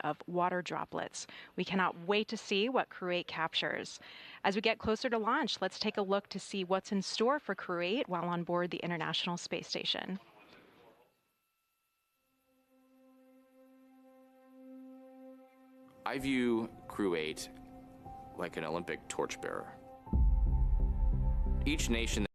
of water droplets. We cannot wait to see what Crew-8 captures. As we get closer to launch, let's take a look to see what's in store for Crew-8 while on board the International Space Station. I view Crew-8 like an Olympic torchbearer. Each nation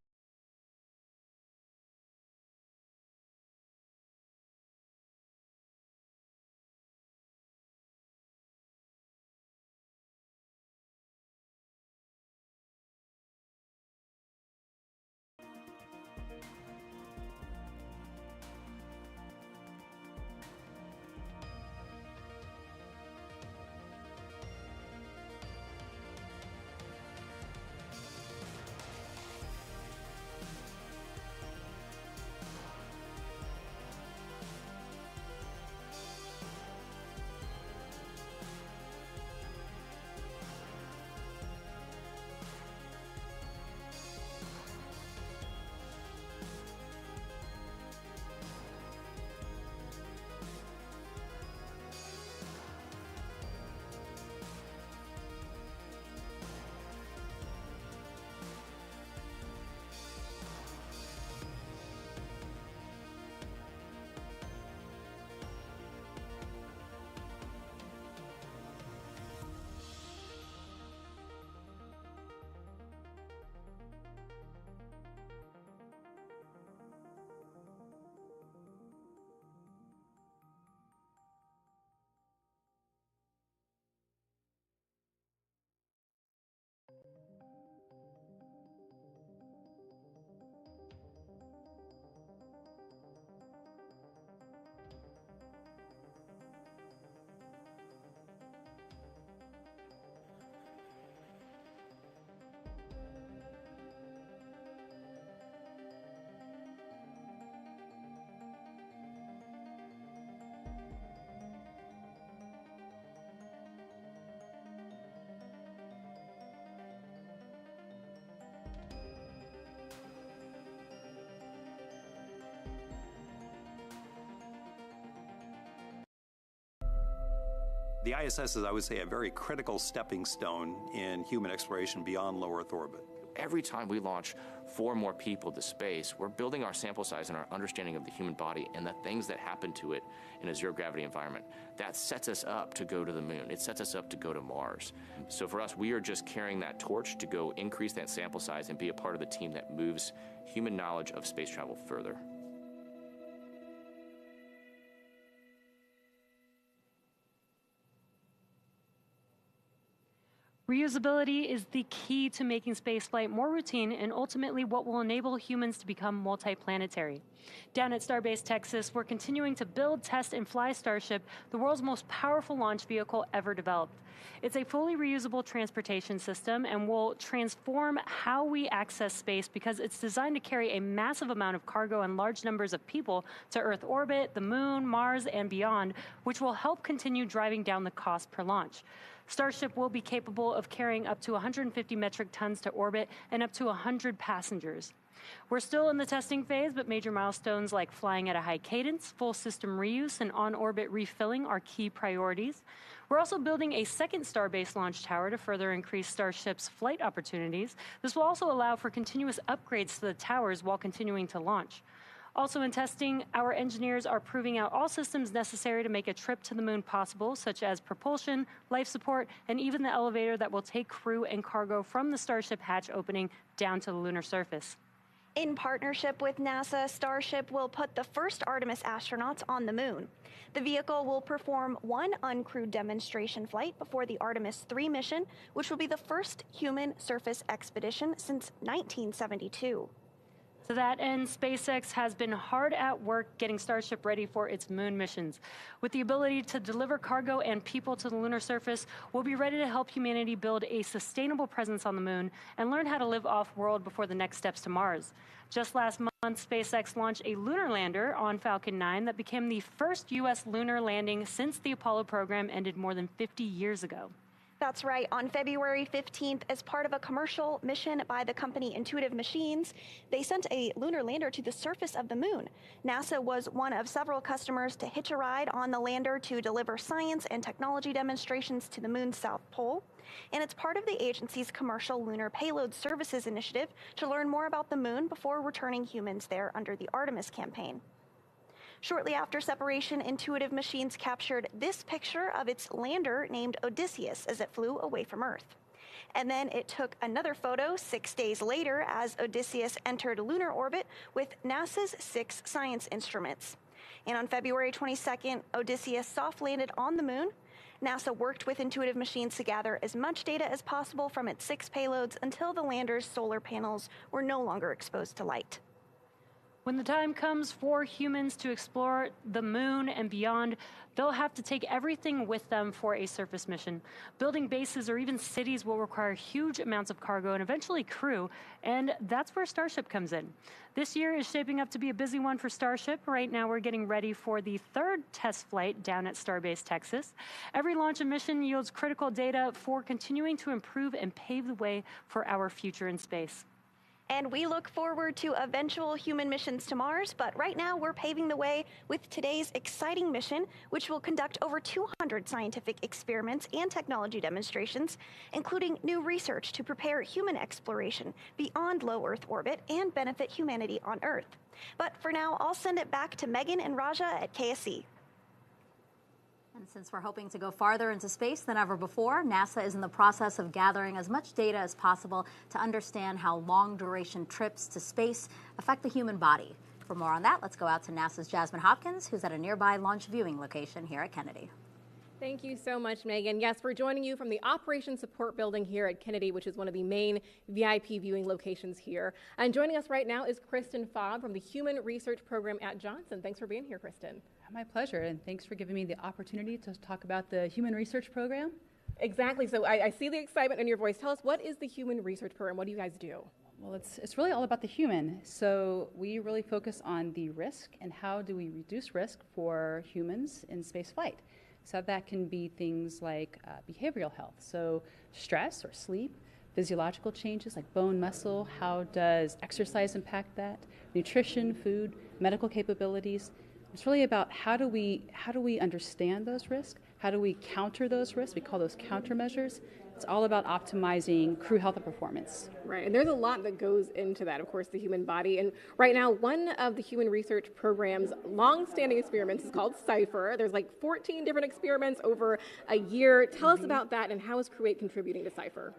The ISS is, I would say, a very critical stepping stone in human exploration beyond low Earth orbit. Every time we launch 4 more people to space, we're building our sample size and our understanding of the human body and the things that happen to it in a zero-gravity environment. That sets us up to go to the moon. It sets us up to go to Mars. So for us, we are just carrying that torch to go increase that sample size and be a part of the team that moves human knowledge of space travel further. Reusability is the key to making spaceflight more routine and ultimately what will enable humans to become multiplanetary. Down at Starbase Texas, we're continuing to build, test, and fly Starship, the world's most powerful launch vehicle ever developed. It's a fully reusable transportation system and will transform how we access space because it's designed to carry a massive amount of cargo and large numbers of people to Earth orbit, the moon, Mars, and beyond, which will help continue driving down the cost per launch. Starship will be capable of carrying up to 150 metric tons to orbit and up to 100 passengers. We're still in the testing phase, but major milestones like flying at a high cadence, full system reuse, and on-orbit refilling are key priorities. We're also building a second Starbase launch tower to further increase Starship's flight opportunities. This will also allow for continuous upgrades to the towers while continuing to launch. Also in testing, our engineers are proving out all systems necessary to make a trip to the moon possible, such as propulsion, life support, and even the elevator that will take crew and cargo from the Starship hatch opening down to the lunar surface. In partnership with NASA, Starship will put the first Artemis astronauts on the moon. The vehicle will perform one uncrewed demonstration flight before the Artemis 3 mission, which will be the first human surface expedition since 1972. To that end, SpaceX has been hard at work getting Starship ready for its moon missions. With the ability to deliver cargo and people to the lunar surface, we'll be ready to help humanity build a sustainable presence on the moon and learn how to live off-world before the next steps to Mars. Just last month, SpaceX launched a lunar lander on Falcon 9 that became the first U.S. lunar landing since the Apollo program ended more than 50 years ago. That's right. On February 15th, as part of a commercial mission by the company Intuitive Machines, they sent a lunar lander to the surface of the moon. NASA was one of several customers to hitch a ride on the lander to deliver science and technology demonstrations to the moon's south pole. And it's part of the agency's commercial lunar payload services initiative to learn more about the moon before returning humans there under the Artemis campaign. Shortly after separation, Intuitive Machines captured this picture of its lander named Odysseus as it flew away from Earth. And then it took another photo 6 days later as Odysseus entered lunar orbit with NASA's 6 science instruments. And on February 22nd, Odysseus soft landed on the moon. NASA worked with Intuitive Machines to gather as much data as possible from its 6 payloads until the lander's solar panels were no longer exposed to light. When the time comes for humans to explore the moon and beyond, they'll have to take everything with them for a surface mission. Building bases or even cities will require huge amounts of cargo and eventually crew, and that's where Starship comes in. This year is shaping up to be a busy one for Starship. Right now we're getting ready for the 3rd test flight down at Starbase, Texas. Every launch and mission yields critical data for continuing to improve and pave the way for our future in space. And we look forward to eventual human missions to Mars, but right now we're paving the way with today's exciting mission, which will conduct over 200 scientific experiments and technology demonstrations, including new research to prepare human exploration beyond low Earth orbit and benefit humanity on Earth. But for now, I'll send it back to Megan and Raja at KSC. And since we're hoping to go farther into space than ever before, NASA is in the process of gathering as much data as possible to understand how long-duration trips to space affect the human body. For more on that, let's go out to NASA's Jasmine Hopkins, who's at a nearby launch viewing location here at Kennedy. Thank you so much, Megan. Yes, we're joining you from the Operations Support Building here at Kennedy, which is one of the main VIP viewing locations here. And joining us right now is Kristen Fogg from the Human Research Program at Johnson. Thanks for being here, Kristen. My pleasure, and thanks for giving me the opportunity to talk about the Human Research Program. Exactly. So I see the excitement in your voice. Tell us, what is the Human Research Program? What do you guys do? Well, it's really all about the human. So we really focus on the risk and how do we reduce risk for humans in space flight. So that can be things like behavioral health, so stress or sleep, physiological changes like bone, muscle, how does exercise impact that, nutrition, food, medical capabilities. It's really about how do we understand those risks, how do we counter those risks, we call those countermeasures. It's all about optimizing crew health and performance. Right, and there's a lot that goes into that, of course, the human body. And right now, one of the Human Research Program's long-standing experiments is called CIPHER. There's like 14 different experiments over a year. Tell us about that, and how is Crew-8 contributing to CIPHER?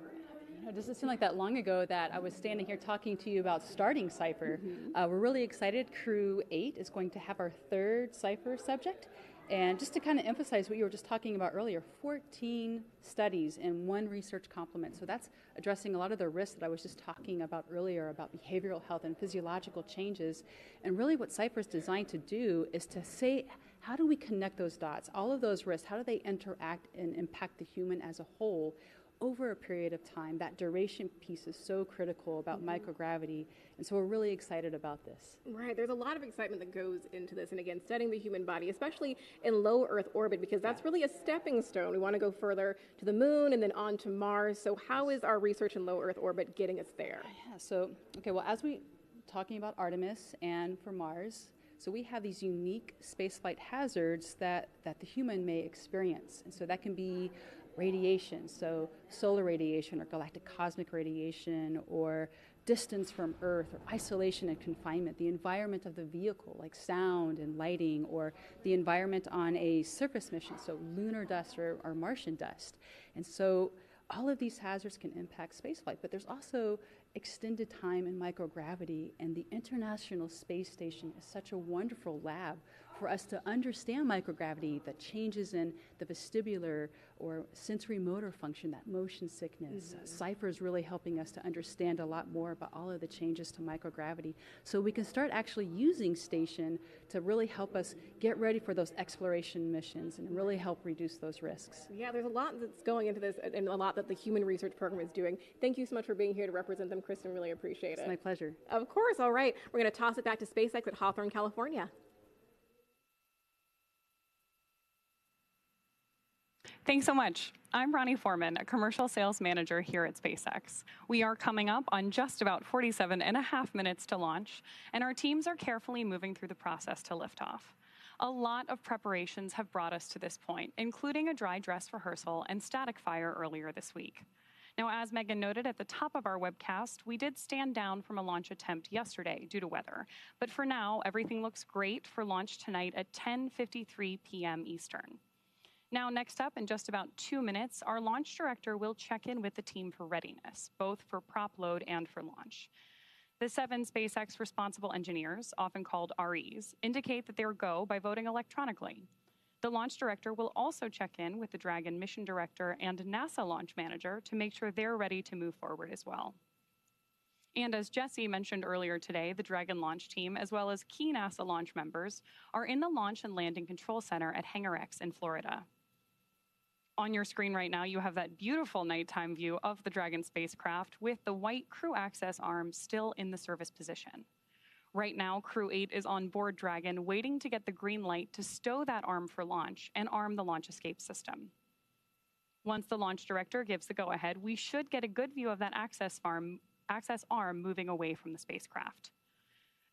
It doesn't seem like that long ago that I was standing here talking to you about starting CIPHER. We're really excited. Crew-8 is going to have our 3rd CIPHER subject. And just to kind of emphasize what you were just talking about earlier, 14 studies in 1 research complement. So that's addressing a lot of the risks that I was just talking about earlier about behavioral health and physiological changes. And really what CIPHER is designed to do is to say, how do we connect those dots? All of those risks, how do they interact and impact the human as a whole over a period of time? That duration piece is so critical about microgravity, and so we're really excited about this. Right, there's a lot of excitement that goes into this, and again, studying the human body, especially in low Earth orbit, because that's really a stepping stone. We want to go further to the moon and then on to Mars. So how is our research in low Earth orbit getting us there? Yeah, so, okay, well, as we talking about Artemis and for Mars, so we have these unique spaceflight hazards that the human may experience, and so that can be radiation, so solar radiation or galactic cosmic radiation, or distance from Earth, or isolation and confinement, the environment of the vehicle like sound and lighting, or the environment on a surface mission, so lunar dust or Martian dust. And so all of these hazards can impact spaceflight, but there's also extended time in microgravity, and the International Space Station is such a wonderful lab for us to understand microgravity, the changes in the vestibular or sensory motor function, that motion sickness. CIPHER is really helping us to understand a lot more about all of the changes to microgravity, so we can start actually using station to really help us get ready for those exploration missions and really help reduce those risks. Yeah, there's a lot that's going into this and a lot that the Human Research Program is doing. Thank you so much for being here to represent them, Kristen. Really appreciate it. It's my pleasure. Of course. All right. We're going to toss it back to SpaceX at Hawthorne, California. Thanks so much. I'm Ronnie Foreman, a commercial sales manager here at SpaceX. We are coming up on just about 47.5 minutes to launch, and our teams are carefully moving through the process to liftoff. A lot of preparations have brought us to this point, including a dry dress rehearsal and static fire earlier this week. Now, as Megan noted at the top of our webcast, we did stand down from a launch attempt yesterday due to weather. But for now, everything looks great for launch tonight at 10:53 p.m. Eastern. Now, next up, in just about 2 minutes, our launch director will check in with the team for readiness, both for prop load and for launch. The 7 SpaceX responsible engineers, often called REs, indicate that they're go by voting electronically. The launch director will also check in with the Dragon mission director and NASA launch manager to make sure they're ready to move forward as well. And as Jesse mentioned earlier today, the Dragon launch team, as well as key NASA launch members, are in the Launch and Landing Control Center at Hangar X in Florida. On your screen right now, you have that beautiful nighttime view of the Dragon spacecraft with the white crew access arm still in the service position. Right now, Crew-8 is on board Dragon, waiting to get the green light to stow that arm for launch and arm the launch escape system. Once the launch director gives the go-ahead, we should get a good view of that access arm moving away from the spacecraft.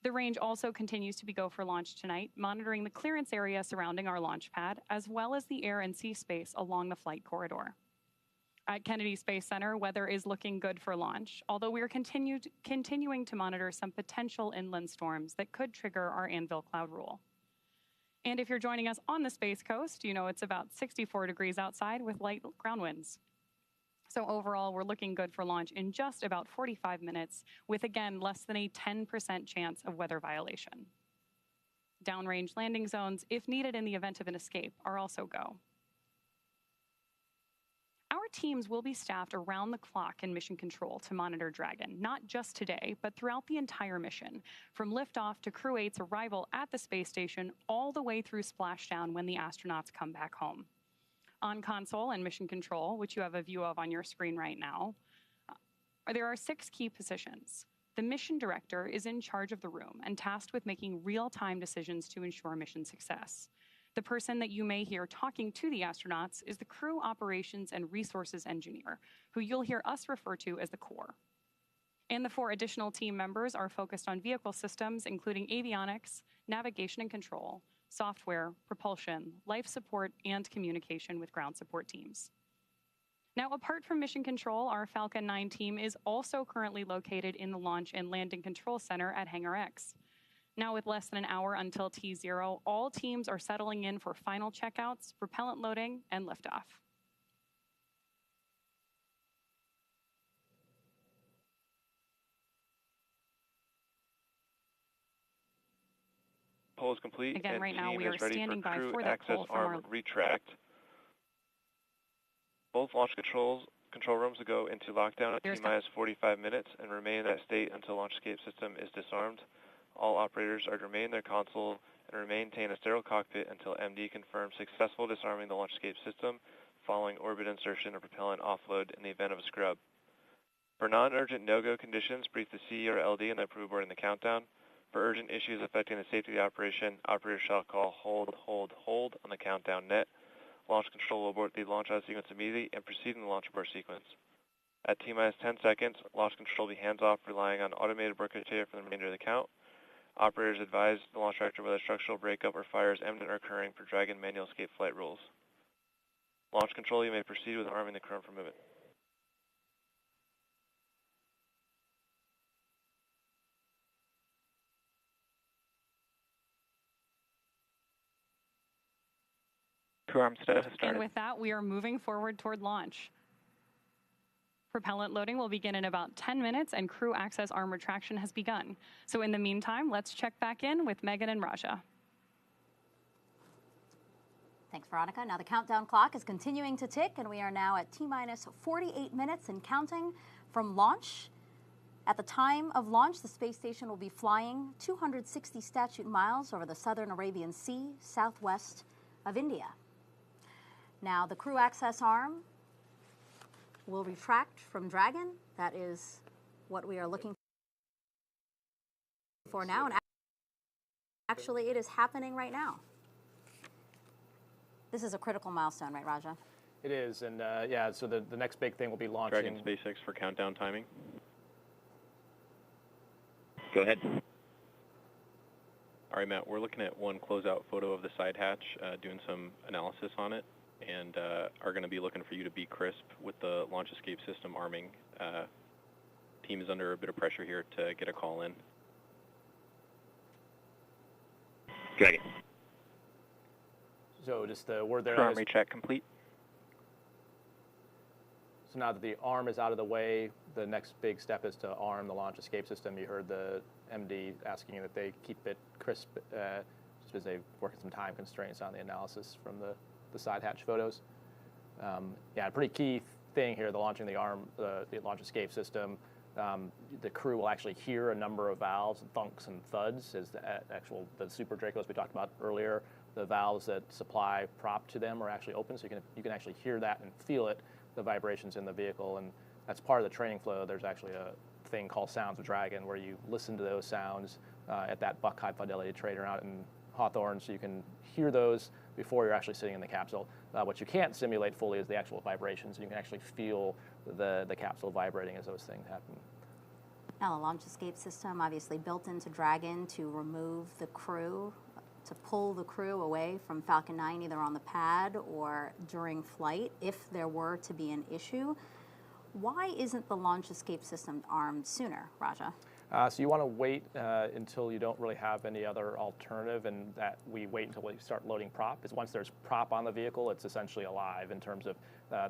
The range also continues to be go for launch tonight, monitoring the clearance area surrounding our launch pad, as well as the air and sea space along the flight corridor. At Kennedy Space Center, weather is looking good for launch, although we are continuing to monitor some potential inland storms that could trigger our anvil cloud rule. And if you're joining us on the Space Coast, you know it's about 64 degrees outside with light ground winds. So overall, we're looking good for launch in just about 45 minutes, with again, less than a 10% chance of weather violation. Downrange landing zones, if needed in the event of an escape, are also go. Our teams will be staffed around the clock in mission control to monitor Dragon, not just today, but throughout the entire mission, from liftoff to Crew-8's arrival at the space station, all the way through splashdown when the astronauts come back home. On console and mission control, which you have a view of on your screen right now, there are 6 key positions. The mission director is in charge of the room and tasked with making real-time decisions to ensure mission success. The person that you may hear talking to the astronauts is the crew operations and resources engineer, who you'll hear us refer to as the core. And the 4 additional team members are focused on vehicle systems, including avionics, navigation and control, software, propulsion, life support, and communication with ground support teams. Now, apart from mission control, our Falcon 9 team is also currently located in the Launch and Landing Control Center at Hangar X. Now, with less than an hour until T0, all teams are settling in for final checkouts, propellant loading, and liftoff. Poll is complete. Again, and right now team we are is ready standing for by crew for that access poll from arm our retract. Both launch control rooms will go into lockdown at T-minus 45 minutes and remain in that state until launch escape system is disarmed. All operators are to remain in their console and maintain a sterile cockpit until MD confirms successful disarming the launch escape system following orbit insertion or propellant offload in the event of a scrub. For non-urgent no-go conditions, brief the CE or LD and the approve board in the countdown. For urgent issues affecting the safety of the operation, operators shall call hold on the countdown net. Launch control will abort the launch out sequence immediately and proceed in the launch abort sequence. At T-minus 10 seconds, launch control will be hands-off, relying on automated abort criteria for the remainder of the count. Operators advise the launch director whether structural breakup or fire is imminent or occurring per Dragon manual escape flight rules. Launch control, you may proceed with arming the crew for movement. Crew arm status has started. And with that, we are moving forward toward launch. Propellant loading will begin in about 10 minutes, and crew access arm retraction has begun. So in the meantime, let's check back in with Megan and Raja. Thanks, Veronica. Now the countdown clock is continuing to tick, and we are now at T-minus 48 minutes and counting from launch. At the time of launch, the space station will be flying 260 statute miles over the southern Arabian Sea, southwest of India. Now the crew access arm will retract from Dragon. That is what we are looking for now, and actually it is happening right now. This is a critical milestone, right, Raja? It is, and yeah, so the next big thing will be launching. Dragon SpaceX for countdown timing. Go ahead. All right, Matt, we're looking at one closeout photo of the side hatch, doing some analysis on it, and are going to be looking for you to be crisp with the launch escape system arming. Team is under a bit of pressure here to get a call in. Dragon. So just the word there. Arm recheck complete. So now that the arm is out of the way, the next big step is to arm the launch escape system. You heard the MD asking that they keep it crisp, just because they've worked some time constraints on the analysis from the side hatch photos. Yeah, a pretty key thing here, the launching the launch escape system. The crew will actually hear a number of valves, thunks and thuds, as the Super Dracos we talked about earlier. The valves that supply prop to them are actually open, so you can actually hear that and feel it, the vibrations in the vehicle, and that's part of the training flow. There's actually a thing called Sounds of Dragon where you listen to those sounds at that Buck High Fidelity trader out in Hawthorne, so you can hear those before you're actually sitting in the capsule. What you can't simulate fully is the actual vibrations, and you can actually feel the capsule vibrating as those things happen. Now, the launch escape system obviously built into Dragon to remove the crew, to pull the crew away from Falcon 9 either on the pad or during flight if there were to be an issue. Why isn't the launch escape system armed sooner, Raja? So you want to wait until you don't really have any other alternative, and that we wait until we start loading prop. Because once there's prop on the vehicle, it's essentially alive in terms of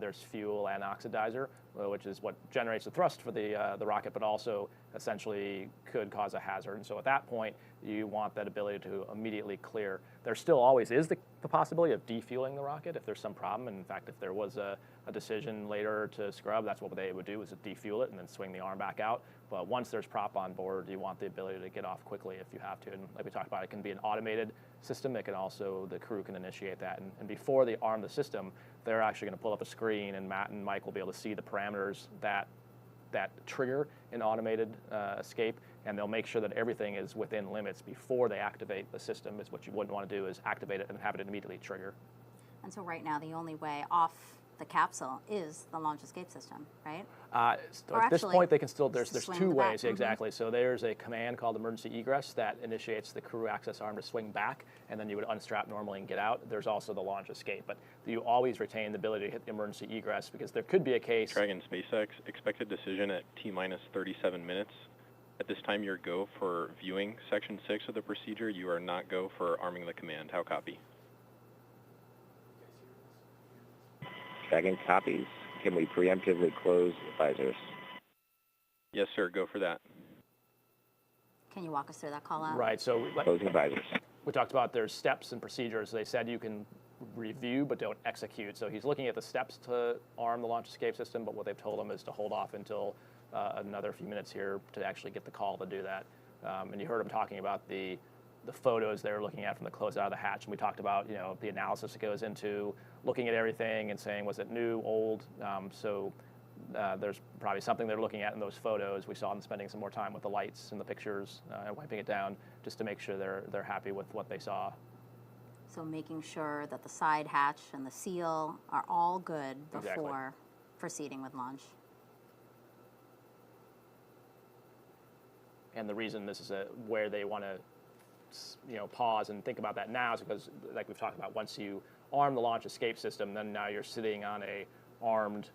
there's fuel and oxidizer, which is what generates the thrust for the rocket, but also essentially could cause a hazard. And so at that point, you want that ability to immediately clear. There still always is the possibility of defueling the rocket if there's some problem. And in fact, if there was a decision later to scrub, that's what they would do, is to defuel it and then swing the arm back out. But once there's prop on board, you want the ability to get off quickly if you have to. And like we talked about, it can be an automated system. It can also, the crew can initiate that. And before they arm the system, they're actually going to pull up a screen, and Matt and Mike will be able to see the parameters that trigger an automated escape, and they'll make sure that everything is within limits before they activate the system. Is what you wouldn't want to do is activate it and have it immediately trigger. And so right now, the only way off the capsule is the launch escape system, right? At this point, they can still, there's two ways, exactly. So there's a command called emergency egress that initiates the crew access arm to swing back, and then you would unstrap normally and get out. There's also the launch escape, but you always retain the ability to hit the emergency egress, because there could be a case. Dragon SpaceX, expected decision at T-minus 37 minutes. At this time, you're go for viewing section 6 of the procedure. You are not go for arming the command. How copy? Dragon copies. Can we preemptively close visors? Yes, sir. Go for that. Can you walk us through that call out? Right. So closing visors. We talked about there's steps and procedures. They said you can review but don't execute. So he's looking at the steps to arm the launch escape system, but what they've told him is to hold off until another few minutes here to actually get the call to do that. And you heard him talking about the photos they were looking at from the closeout of the hatch, and we talked about the analysis that goes into looking at everything and saying, was it new, old? So there's probably something they're looking at in those photos. We saw them spending some more time with the lights and the pictures and wiping it down just to make sure they're happy with what they saw. So making sure that the side hatch and the seal are all good before proceeding with launch. And the reason this is where they want to pause and think about that now is because, like we've talked about, once you arm the launch escape system, then now you're sitting on a armed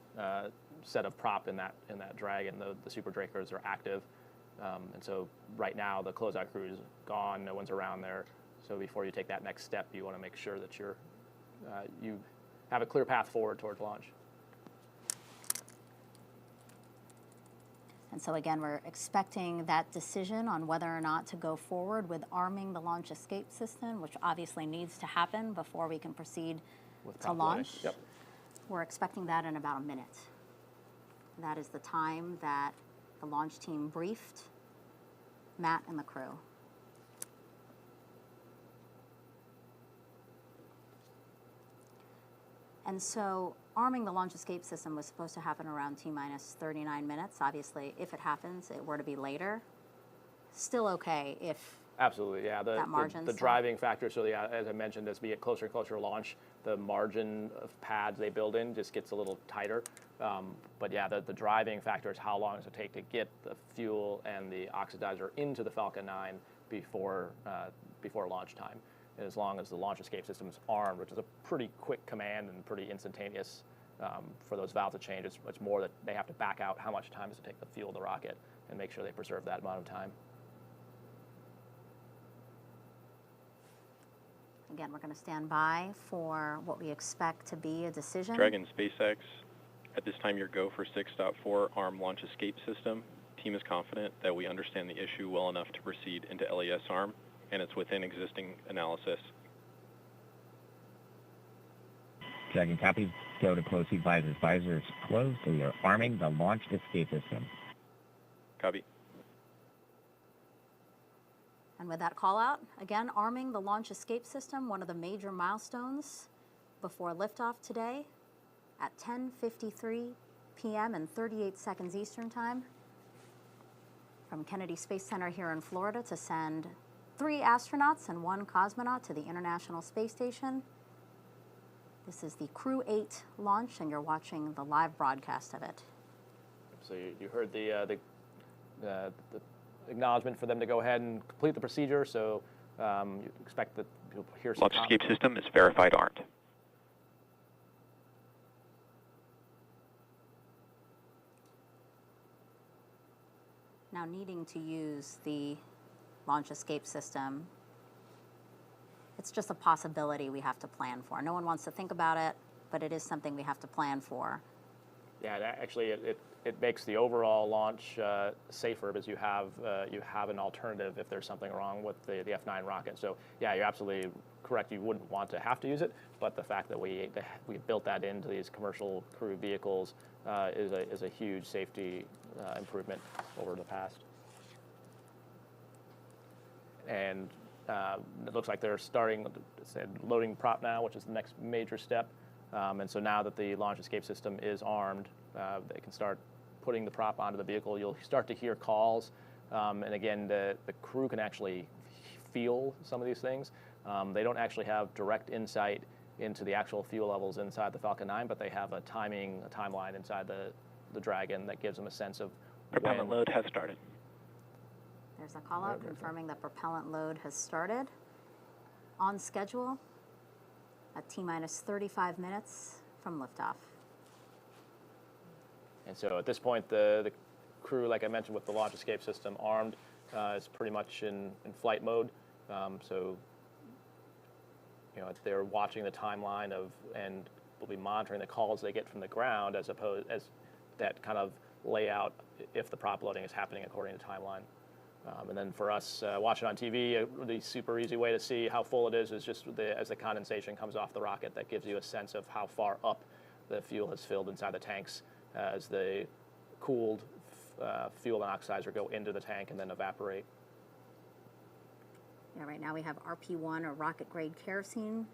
set of prop in that Dragon. The Super Dracos are active, and so right now the closeout crew is gone. No one's around there. So before you take that next step, you want to make sure that you have a clear path forward towards launch. And so again, we're expecting that decision on whether or not to go forward with arming the launch escape system, which obviously needs to happen before we can proceed to launch. Yep. We're expecting that in about a minute. That is the time that the launch team briefed Matt and the crew. And so arming the launch escape system was supposed to happen around T-minus 39 minutes. Obviously, if it happens, it were to be later. Still okay if Absolutely, yeah. that margin. The driving factor, so yeah, as I mentioned, as we get closer and closer to launch, the margin of pads they build in just gets a little tighter. But yeah, the driving factor is how long does it take to get the fuel and the oxidizer into the Falcon 9 before launch time. And as long as the launch escape system is armed, which is a pretty quick command and pretty instantaneous for those valves to change, it's more that they have to back out how much time does it take to fuel the rocket and make sure they preserve that amount of time. Again, we're going to stand by for what we expect to be a decision. Dragon SpaceX, at this time your go for 6.4 arm launch escape system. Team is confident that we understand the issue well enough to proceed into LES arm, and it's within existing analysis. Dragon copy. Go to close heat visors. Visors closed, so we are arming the launch escape system. Copy. And with that call out, again, arming the launch escape system, one of the major milestones before liftoff today at 10:53 p.m. and 38 seconds Eastern Time from Kennedy Space Center here in Florida to send 3 astronauts and 1 cosmonaut to the International Space Station. This is the Crew-8 launch, and you're watching the live broadcast of it. So you heard the acknowledgement for them to go ahead and complete the procedure, so you expect that you'll hear some launch escape system is verified armed. Now, needing to use the launch escape system, it's just a possibility we have to plan for. No one wants to think about it, but it is something we have to plan for. Yeah, actually, it makes the overall launch safer because you have an alternative if there's something wrong with the F9 rocket. So yeah, you're absolutely correct. You wouldn't want to have to use it, but the fact that we built that into these commercial crew vehicles is a huge safety improvement over the past. And it looks like they're starting loading prop now, which is the next major step. And so now that the launch escape system is armed, they can start putting the prop onto the vehicle. You'll start to hear calls. And again, the crew can actually feel some of these things. They don't actually have direct insight into the actual fuel levels inside the Falcon 9, but they have a timeline inside the Dragon that gives them a sense of propellant load has started. There's a call out confirming that propellant load has started on schedule at T-minus 35 minutes from liftoff. And so at this point, the crew, like I mentioned, with the launch escape system armed, is pretty much in flight mode. So they're watching the timeline and will be monitoring the calls they get from the ground as that kind of layout if the prop loading is happening according to timeline. And then for us watching on TV, a really super easy way to see how full it is just as the condensation comes off the rocket. That gives you a sense of how far up the fuel has filled inside the tanks as the cooled fuel and oxidizer go into the tank and then evaporate. Yeah, right now we have RP1 or rocket-grade kerosene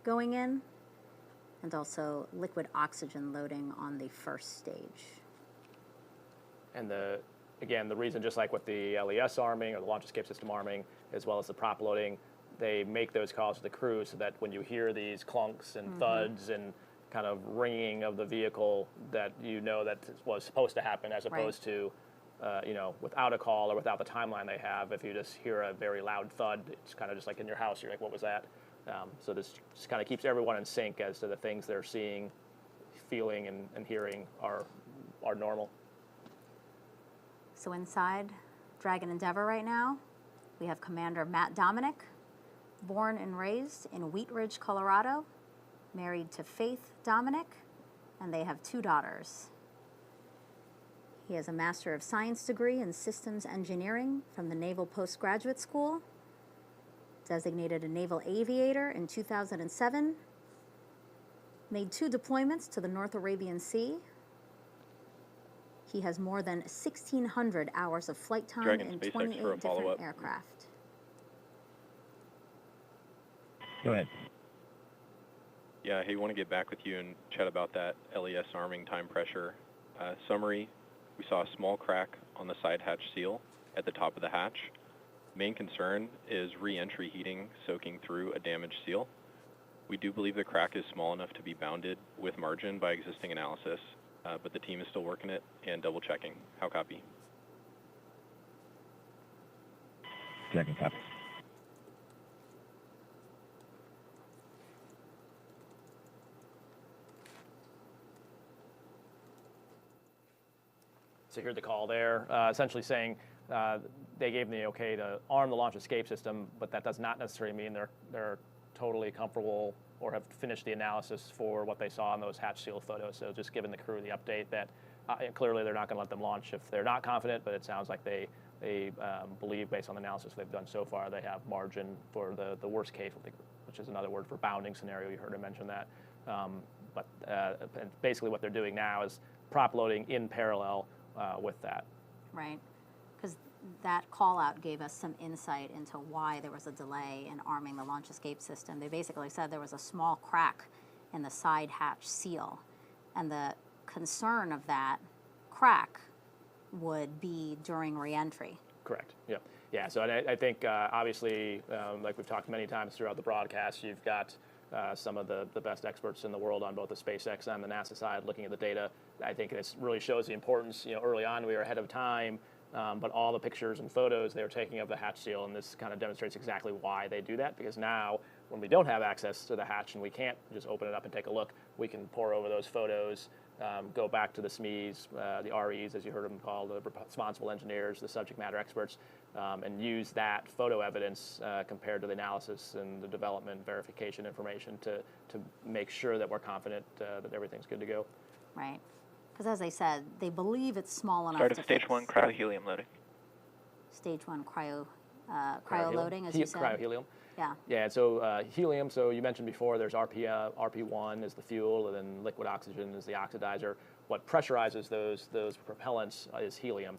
going in, and also liquid oxygen loading on the first stage. And again, the reason, just like with the LES arming or the launch escape system arming, as well as the prop loading, they make those calls to the crew so that when you hear these clunks and thuds and kind of ringing of the vehicle, that you know that was supposed to happen, as opposed to, without a call or without the timeline they have. If you just hear a very loud thud, it's kind of just like in your house. You're like, what was that? So this just kind of keeps everyone in sync as to the things they're seeing, feeling, and hearing are normal. So inside Dragon Endeavour right now, we have Commander Matt Dominic, born and raised in Wheat Ridge, Colorado, married to Faith Dominic, and they have 2 daughters. He has a Master of Science degree in Systems Engineering from the Naval Postgraduate School, designated a Naval Aviator in 2007, made 2 deployments to the North Arabian Sea. He has more than 1,600 hours of flight time in 28 different aircraft. Go ahead. Yeah, hey, want to get back with you and chat about that LES arming time pressure. Summary, we saw a small crack on the side hatch seal at the top of the hatch. Main concern is re-entry heating soaking through a damaged seal. We do believe the crack is small enough to be bounded with margin by existing analysis, but the team is still working it and double checking. How copy? Second copy. So you heard the call there, essentially saying they gave them the okay to arm the launch escape system, but that does not necessarily mean they're totally comfortable or have finished the analysis for what they saw in those hatch seal photos. So just giving the crew the update that clearly they're not going to let them launch if they're not confident, but it sounds like they believe, based on the analysis they've done so far, they have margin for the worst case, which is another word for bounding scenario. You heard him mention that. But basically what they're doing now is prop loading in parallel with that. Right, because that call out gave us some insight into why there was a delay in arming the launch escape system. They basically said there was a small crack in the side hatch seal, and the concern of that crack would be during reentry. Correct. Yep. Yeah. So I think obviously, like we've talked many times throughout the broadcast, you've got some of the best experts in the world on both the SpaceX and the NASA side looking at the data. I think it really shows the importance. Early on we were ahead of time, but all the pictures and photos they were taking of the hatch seal, and this kind of demonstrates exactly why they do that. Because now, when we don't have access to the hatch and we can't just open it up and take a look, we can pore over those photos. Go back to the SMEs, the REs, as you heard them called, the responsible engineers, the subject matter experts, and use that photo evidence compared to the analysis and the development verification information to make sure that we're confident that everything's good to go. Right. Because as they said, they believe it's small enough Start to of stage fix. 1 cryo-helium loading. Stage 1 cryo loading, as you said. Cryo-helium. Yeah. Yeah, so helium, so you mentioned before, there's RP1 is the fuel, and then liquid oxygen is the oxidizer. What pressurizes those propellants is helium.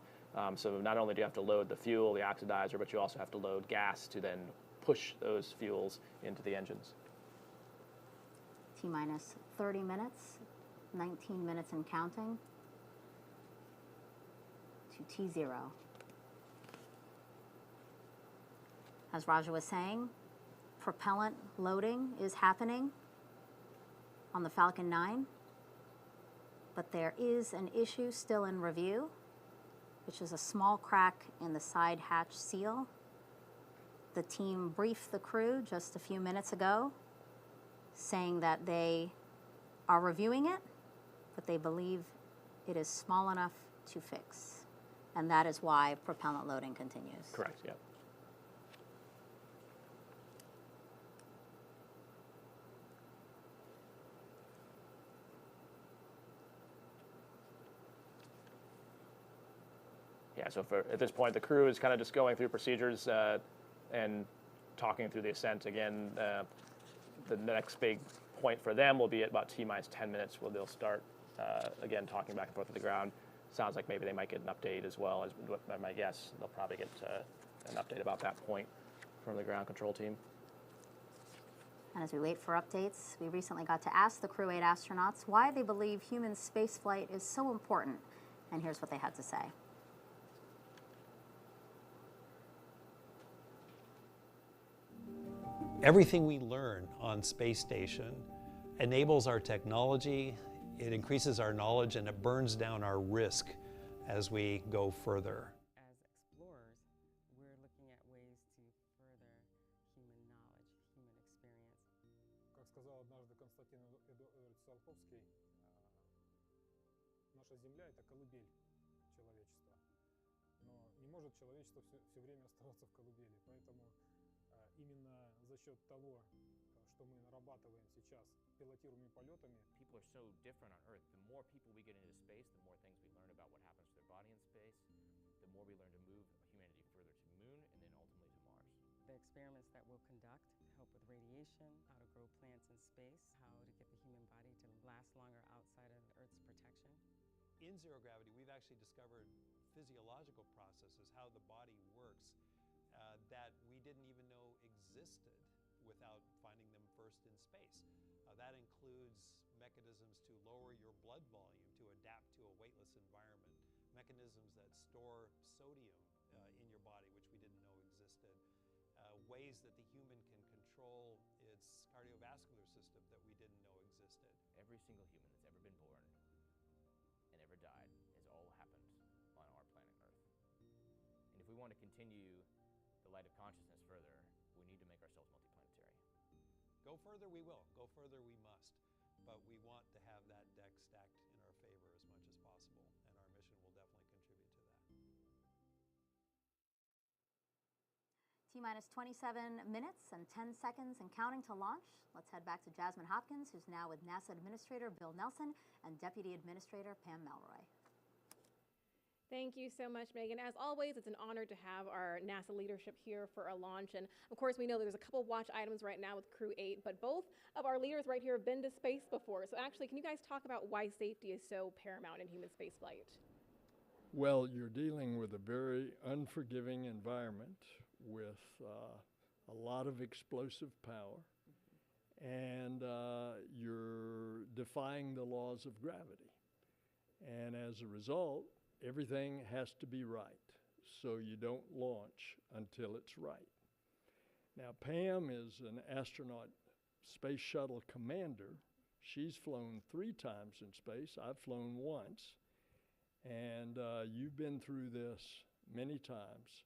So not only do you have to load the fuel, the oxidizer, but you also have to load gas to then push those fuels into the engines. T-minus 30 minutes, 19 minutes and counting to T0. As Raja was saying, propellant loading is happening on the Falcon 9, but there is an issue still in review, which is a small crack in the side hatch seal. The team briefed the crew just a few minutes ago, saying that they are reviewing it, but they believe it is small enough to fix. And that is why propellant loading continues. Correct, yeah. Yeah, so at this point, the crew is kind of just going through procedures and talking through the ascent. Again, the next big point for them will be at about T-minus 10 minutes where they'll start, again, talking back and forth to the ground. Sounds like maybe they might get an update as well, as my guess. They'll probably get an update about that point from the ground control team. And as we wait for updates, we recently got to ask the Crew-8 astronauts why they believe human spaceflight is so important. And here's what they had to say. Everything we learn on space station enables our technology, it increases our knowledge, and it burns down our risk as we go further. As explorers, we're looking at ways to further human knowledge, human experience. Как сказал однажды Константин Эдуардович Циолковский, наша Земля — это колыбель человечества. Но не может человечество все время оставаться в колыбели. Поэтому именно за счет того, что мы нарабатываем сейчас пилотируемыми полетами. People are so different on Earth. The more people we get into space, the more things we learn about what happens to their body in space, the more we learn to move humanity further to the moon and then ultimately to Mars. The experiments that we'll conduct help with radiation, how to grow plants in space, how to get the human body to last longer outside of Earth's protection. In zero gravity, we've actually discovered physiological processes, how the body works, that we didn't even know existed without finding them first in space. That includes mechanisms to lower your blood volume to adapt to a weightless environment, mechanisms that store sodium in your body, which we didn't know existed. existed, ways that the human can control its cardiovascular system that we didn't know existed. Every single human that's ever been born and ever died has all happened on our planet Earth. And if we want to continue the light of consciousness further, we need to make ourselves multiplanetary. Go further we will, go further we must, but we want to have that deck stacked in our favor as much as possible, and our mission will definitely contribute to that. T-minus 27 minutes and 10 seconds and counting to launch. Let's head back to Jasmine Hopkins, who's now with NASA Administrator Bill Nelson and Deputy Administrator Pam Melroy. Thank you so much, Megan. As always, it's an honor to have our NASA leadership here for a launch. And of course, we know there's a couple watch items right now with Crew-8, but both of our leaders right here have been to space before. So actually, can you guys talk about why safety is so paramount in human spaceflight? Well, you're dealing with a very unforgiving environment with a lot of explosive power, and you're defying the laws of gravity. And as a result, everything has to be right, so you don't launch until it's right. Now, Pam is an astronaut space shuttle commander. She's flown 3 times in space. I've flown once. And you've been through this many times.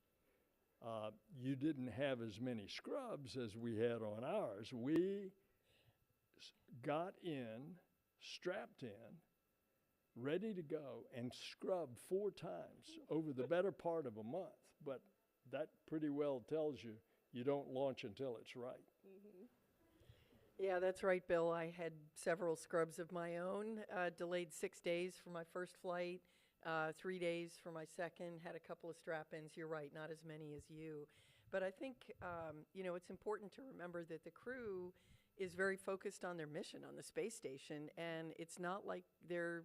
You didn't have as many scrubs as we had on ours. We got in, strapped in, ready to go, and scrubbed 4 times over the better part of a month. But that pretty well tells you you don't launch until it's right. Mm-hmm. Yeah, that's right, Bill. I had several scrubs of my own, delayed 6 days for my first flight, 3 days for my second, had a couple of strap-ins. You're right, not as many as you. But I think, it's important to remember that the crew is very focused on their mission on the space station, and it's not like they're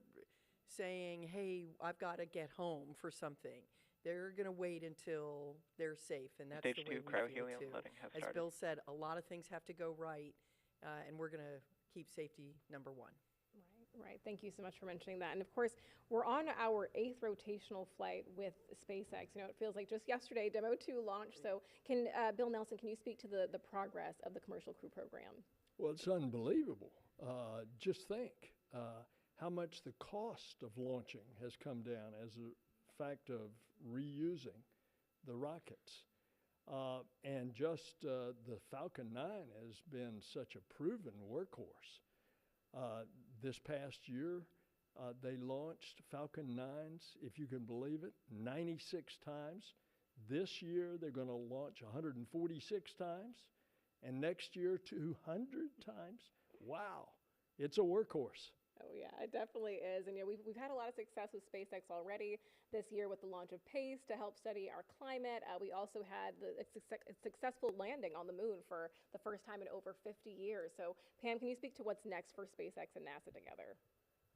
saying, hey, I've got to get home for something. They're going to wait until they're safe, and that's Stage the way 2 we cryo feel helium too. loading has As started. Bill said, a lot of things have to go right, and we're going to keep safety number 1. Right. Thank you so much for mentioning that. And of course, we're on our 8th rotational flight with SpaceX. It feels like just yesterday, Demo 2 launched. So can Bill Nelson, can you speak to the progress of the Commercial Crew program? Well, it's unbelievable. Just think how much the cost of launching has come down as a fact of reusing the rockets. And just the Falcon 9 has been such a proven workhorse. This past year, they launched Falcon 9s, if you can believe it, 96 times. This year, they're going to launch 146 times, and next year, 200 times. Wow, it's a workhorse. Oh yeah, it definitely is. And we've had a lot of success with SpaceX already this year with the launch of PACE to help study our climate. We also had a successful landing on the moon for the first time in over 50 years. So Pam, can you speak to what's next for SpaceX and NASA together?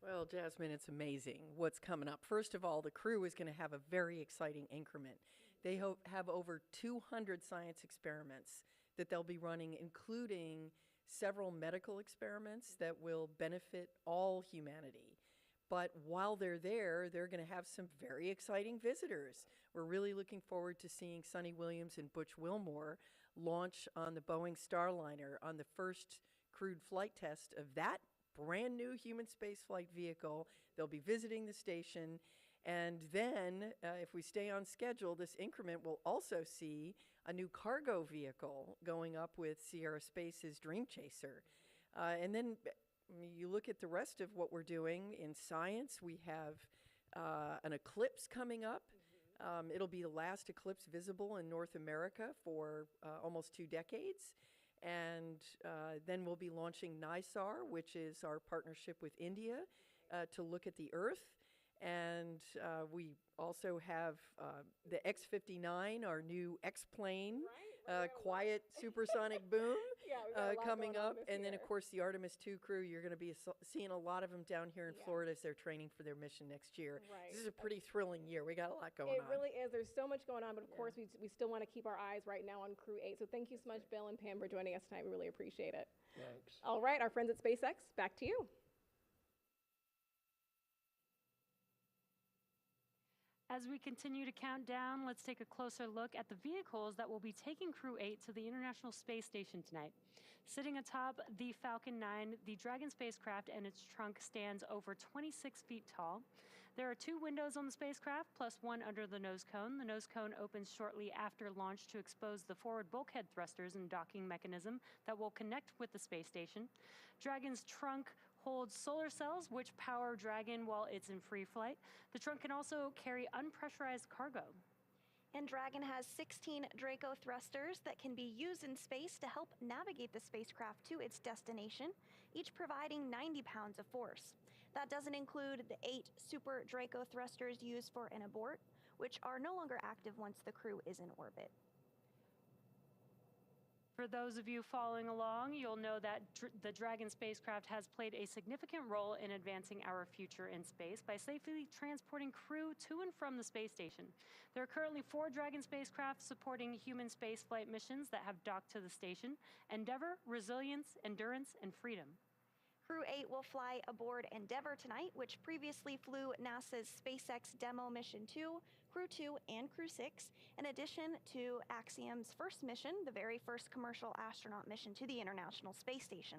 Well, Jasmine, it's amazing what's coming up. First of all, the crew is going to have a very exciting increment. They have over 200 science experiments that they'll be running, including several medical experiments that will benefit all humanity. But while they're there, they're going to have some very exciting visitors. We're really looking forward to seeing Sonny Williams and Butch Wilmore launch on the Boeing Starliner on the first crewed flight test of that brand new human spaceflight vehicle. They'll be visiting the station. And then, if we stay on schedule, this increment will also see a new cargo vehicle going up with Sierra Space's Dream Chaser. And then you look at the rest of what we're doing in science. We have an eclipse coming up. It'll be the last eclipse visible in North America for almost 2 decades. And then we'll be launching NISAR, which is our partnership with India to look at the Earth. And we also have the X-59, our new X-plane, quiet supersonic boom coming up. And then, of course, the Artemis II crew, you're going to be seeing a lot of them down here in Florida as they're training for their mission next year. Right. This is a pretty thrilling year. We got a lot going on. It really is. There's so much going on, but of course, we still want to keep our eyes right now on Crew-8. So thank you so much, Bill and Pam, for joining us tonight. We really appreciate it. Thanks. All right, our friends at SpaceX, back to you. As we continue to count down, let's take a closer look at the vehicles that will be taking Crew-8 to the International Space Station tonight. Sitting atop the Falcon 9, the Dragon spacecraft and its trunk stands over 26 feet tall. There are 2 windows on the spacecraft, plus 1 under the nose cone. The nose cone opens shortly after launch to expose the forward bulkhead thrusters and docking mechanism that will connect with the space station. Dragon's trunk holds solar cells, which power Dragon while it's in free flight. The trunk can also carry unpressurized cargo. And Dragon has 16 Draco thrusters that can be used in space to help navigate the spacecraft to its destination, each providing 90 pounds of force. That doesn't include the 8 Super Draco thrusters used for an abort, which are no longer active once the crew is in orbit. For those of you following along, you'll know that the Dragon spacecraft has played a significant role in advancing our future in space by safely transporting crew to and from the space station. There are currently 4 Dragon spacecraft supporting human spaceflight missions that have docked to the station: Endeavour, Resilience, Endurance, and Freedom. Crew-8 will fly aboard Endeavour tonight, which previously flew NASA's SpaceX Demo Mission 2, Crew-2, and Crew-6, in addition to Axiom's first mission, the very first commercial astronaut mission to the International Space Station.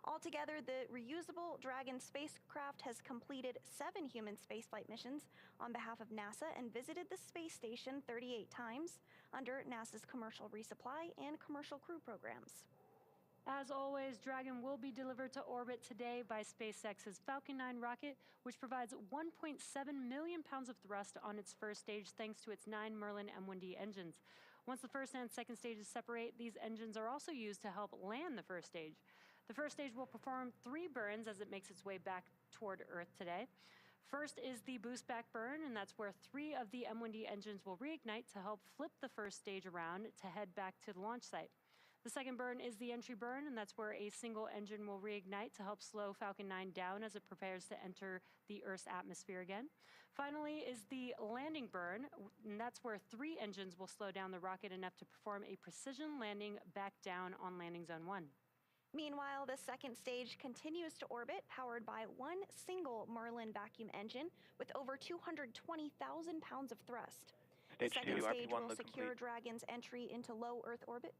Altogether, the reusable Dragon spacecraft has completed 7 human spaceflight missions on behalf of NASA and visited the space station 38 times under NASA's commercial resupply and commercial crew programs. As always, Dragon will be delivered to orbit today by SpaceX's Falcon 9 rocket, which provides 1.7 million pounds of thrust on its first stage thanks to its 9 Merlin M1D engines. Once the first and second stages separate, these engines are also used to help land the first stage. The first stage will perform 3 burns as it makes its way back toward Earth today. First is the boost back burn, and that's where 3 of the M1D engines will reignite to help flip the first stage around to head back to the launch site. The second burn is the entry burn, and that's where a single engine will reignite to help slow Falcon 9 down as it prepares to enter the Earth's atmosphere again. Finally is the landing burn, and that's where 3 engines will slow down the rocket enough to perform a precision landing back down on landing zone 1. Meanwhile, the second stage continues to orbit, powered by 1 single Merlin vacuum engine with over 220,000 pounds of thrust. The second stage will secure Dragon's entry into low Earth orbit.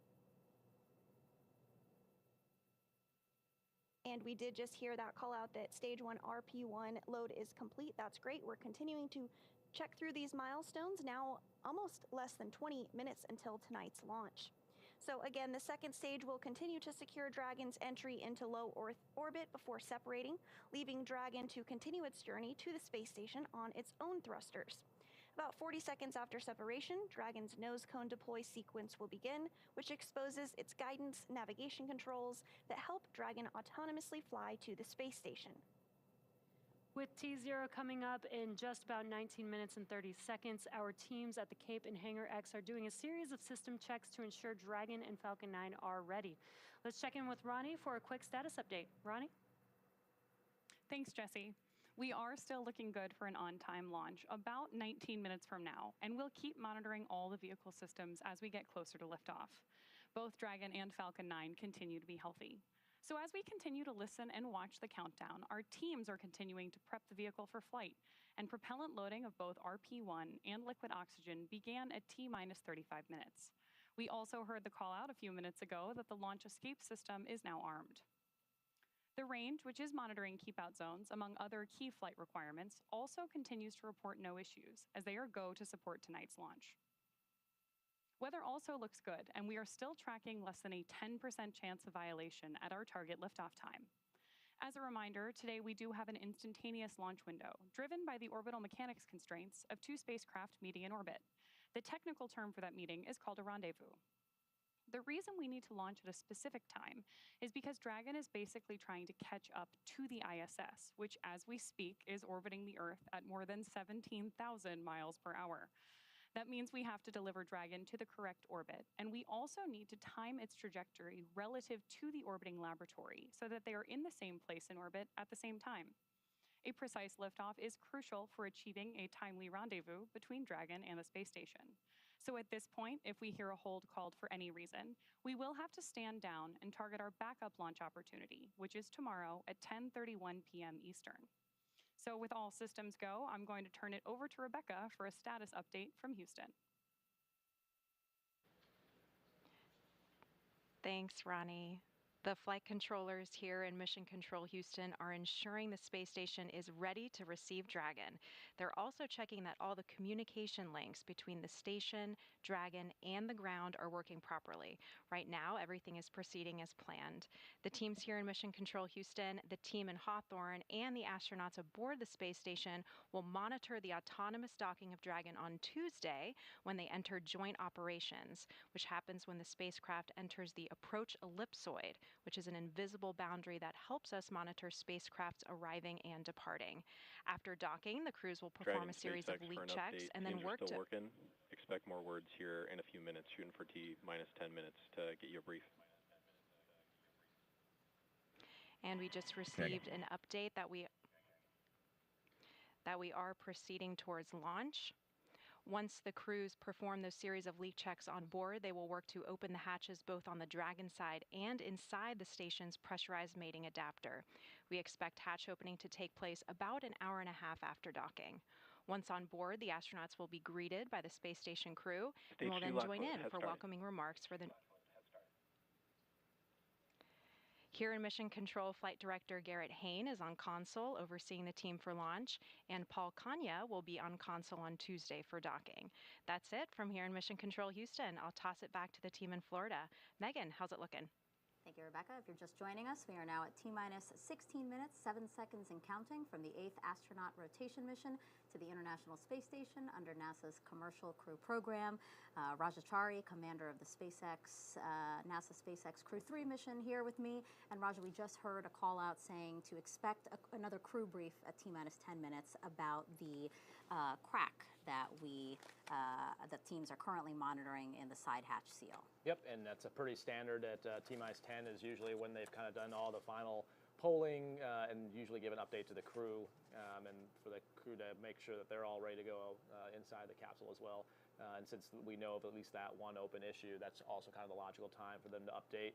And we did just hear that call out that stage 1 RP1 load is complete. That's great. We're continuing to check through these milestones, now almost less than 20 minutes until tonight's launch. So again, the second stage will continue to secure Dragon's entry into low Earth orbit before separating, leaving Dragon to continue its journey to the space station on its own thrusters. About 40 seconds after separation, Dragon's nose cone deploy sequence will begin, which exposes its guidance navigation controls that help Dragon autonomously fly to the space station. With T0 coming up in just about 19 minutes and 30 seconds, our teams at the Cape and Hangar X are doing a series of system checks to ensure Dragon and Falcon 9 are ready. Let's check in with Ronnie for a quick status update. Ronnie? Thanks, Jesse. We are still looking good for an on-time launch about 19 minutes from now, and we'll keep monitoring all the vehicle systems as we get closer to liftoff. Both Dragon and Falcon 9 continue to be healthy. So as we continue to listen and watch the countdown, our teams are continuing to prep the vehicle for flight, and propellant loading of both RP1 and liquid oxygen began at T-minus 35 minutes. We also heard the call out a few minutes ago that the launch escape system is now armed. The range, which is monitoring keep-out zones, among other key flight requirements, also continues to report no issues, as they are go to support tonight's launch. Weather also looks good, and we are still tracking less than a 10% chance of violation at our target liftoff time. As a reminder, today we do have an instantaneous launch window, driven by the orbital mechanics constraints of 2 spacecraft meeting in orbit. The technical term for that meeting is called a rendezvous. The reason we need to launch at a specific time is because Dragon is basically trying to catch up to the ISS, which as we speak is orbiting the Earth at more than 17,000 miles per hour. That means we have to deliver Dragon to the correct orbit, and we also need to time its trajectory relative to the orbiting laboratory so that they are in the same place in orbit at the same time. A precise liftoff is crucial for achieving a timely rendezvous between Dragon and the space station. So at this point, if we hear a hold called for any reason, we will have to stand down and target our backup launch opportunity, which is tomorrow at 10:31 p.m. Eastern. So with all systems go, I'm going to turn it over to Rebecca for a status update from Houston. Thanks, Ronnie. The flight controllers here in Mission Control Houston are ensuring the space station is ready to receive Dragon. They're also checking that all the communication links between the station, Dragon, and the ground are working properly. Right now, everything is proceeding as planned. The teams here in Mission Control Houston, the team in Hawthorne, and the astronauts aboard the space station will monitor the autonomous docking of Dragon on Tuesday when they enter joint operations, which happens when the spacecraft enters the approach ellipsoid, which is an invisible boundary that helps us monitor spacecrafts arriving and departing. After docking, the crews will perform a series of leak checks and then work to... working. Expect more words here in a few minutes, shooting for T-minus 10 minutes to get you a brief. And we just received an update that we are proceeding towards launch. Once the crews perform those series of leak checks on board, they will work to open the hatches both on the Dragon side and inside the station's pressurized mating adapter. We expect hatch opening to take place about an hour and a half after docking. Once on board, the astronauts will be greeted by the space station crew and will then join in for welcoming remarks for the... Here in Mission Control, Flight Director Garrett Hain is on console overseeing the team for launch, and Paul Kanya will be on console on Tuesday for docking. That's it from here in Mission Control Houston. I'll toss it back to the team in Florida. Megan, how's it looking? Thank you, Rebecca. If you're just joining us, we are now at T-minus 16 minutes, 7 seconds and counting from the 8th astronaut rotation mission to the International Space Station under NASA's Commercial Crew Program. Rajachari, commander of the NASA SpaceX Crew-3 mission, here with me. And Raja, we just heard a call out saying to expect another crew brief at T-minus 10 minutes about the crack that the teams are currently monitoring in the side hatch seal. Yep, and that's a pretty standard at T-minus 10 is usually when they've kind of done all the final polling and usually give an update to the crew and for the crew to make sure that they're all ready to go inside the capsule as well. And since we know of at least that one open issue, that's also kind of the logical time for them to update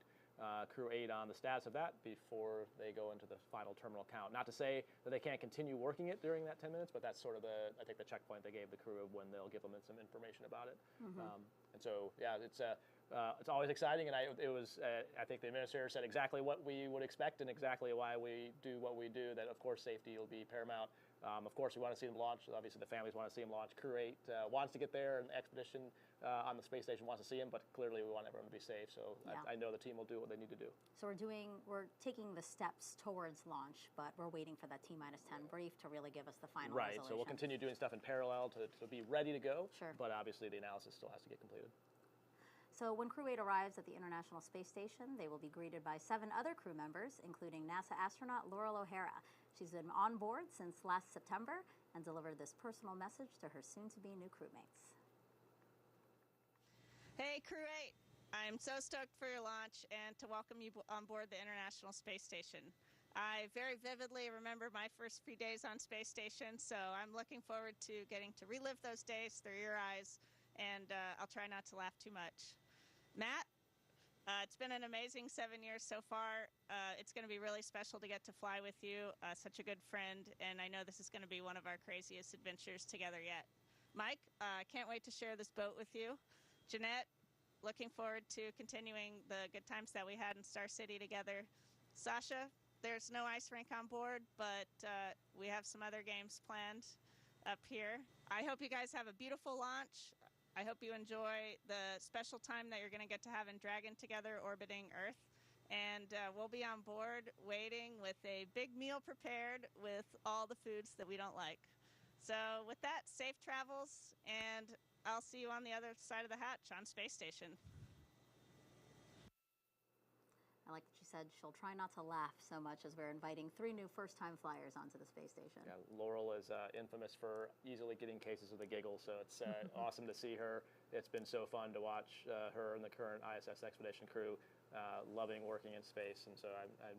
Crew-8 on the status of that before they go into the final terminal count. Not to say that they can't continue working it during that 10 minutes, but that's sort of I think the checkpoint they gave the crew of when they'll give them some information about it. Mm-hmm. And so, yeah, it's always exciting, and I think the administrator said exactly what we would expect and exactly why we do what we do, that of course safety will be paramount. Of course we want to see them launch. Obviously the families want to see them launch. Crew-8 wants to get there, and the expedition on the space station wants to see them, but clearly we want everyone to be safe, so yeah. I know the team will do what they need to do. So we're taking the steps towards launch, but we're waiting for that T-minus 10 brief to really give us the final Right, resolution. So we'll continue doing stuff in parallel to be ready to go, sure. But obviously the analysis still has to get completed. So when Crew-8 arrives at the International Space Station, they will be greeted by 7 other crew members, including NASA astronaut Laurel O'Hara. She's been on board since last September and delivered this personal message to her soon-to-be new crewmates. Hey, Crew-8. I'm so stoked for your launch and to welcome you on board the International Space Station. I very vividly remember my first few days on Space Station, so I'm looking forward to getting to relive those days through your eyes, and I'll try not to laugh too much. Matt, it's been an amazing 7 years so far. It's going to be really special to get to fly with you, such a good friend, and I know this is going to be one of our craziest adventures together yet. Mike, can't wait to share this boat with you. Jeanette, looking forward to continuing the good times that we had in Star City together. Sasha, there's no ice rink on board, but we have some other games planned up here. I hope you guys have a beautiful launch. I hope you enjoy the special time that you're going to get to have in Dragon together orbiting Earth. And we'll be on board waiting with a big meal prepared with all the foods that we don't like. So with that, safe travels, and I'll see you on the other side of the hatch on Space Station. I like that she said she'll try not to laugh so much as we're inviting 3 new first-time flyers onto the space station. Yeah, Laurel is infamous for easily getting cases of the giggle, so it's awesome to see her. It's been so fun to watch her and the current ISS expedition crew loving working in space, and so I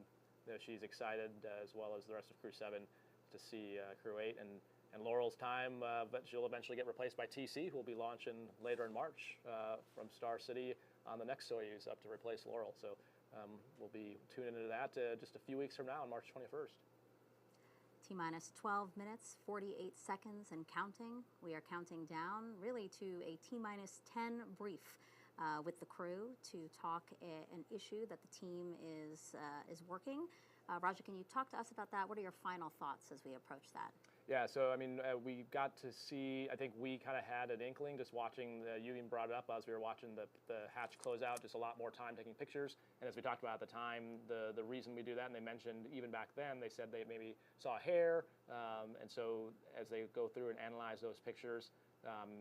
know she's excited as well as the rest of Crew 7 to see Crew-8 and Laurel's time, but she'll eventually get replaced by TC, who will be launching later in March from Star City on the next Soyuz up to replace Laurel. So we'll be tuning into that just a few weeks from now on March 21st. T-minus 12 minutes, 48 seconds and counting. We are counting down really to a T-minus 10 brief with the crew to talk an issue that the team is working. Roger, can you talk to us about that? What are your final thoughts as we approach that? Yeah, so I mean, we got to see, I think we kind of had an inkling just watching, you even brought it up as we were watching the hatch close out, just a lot more time taking pictures. And as we talked about at the time, the reason we do that, and they mentioned even back then, they said they maybe saw hair. And so as they go through and analyze those pictures,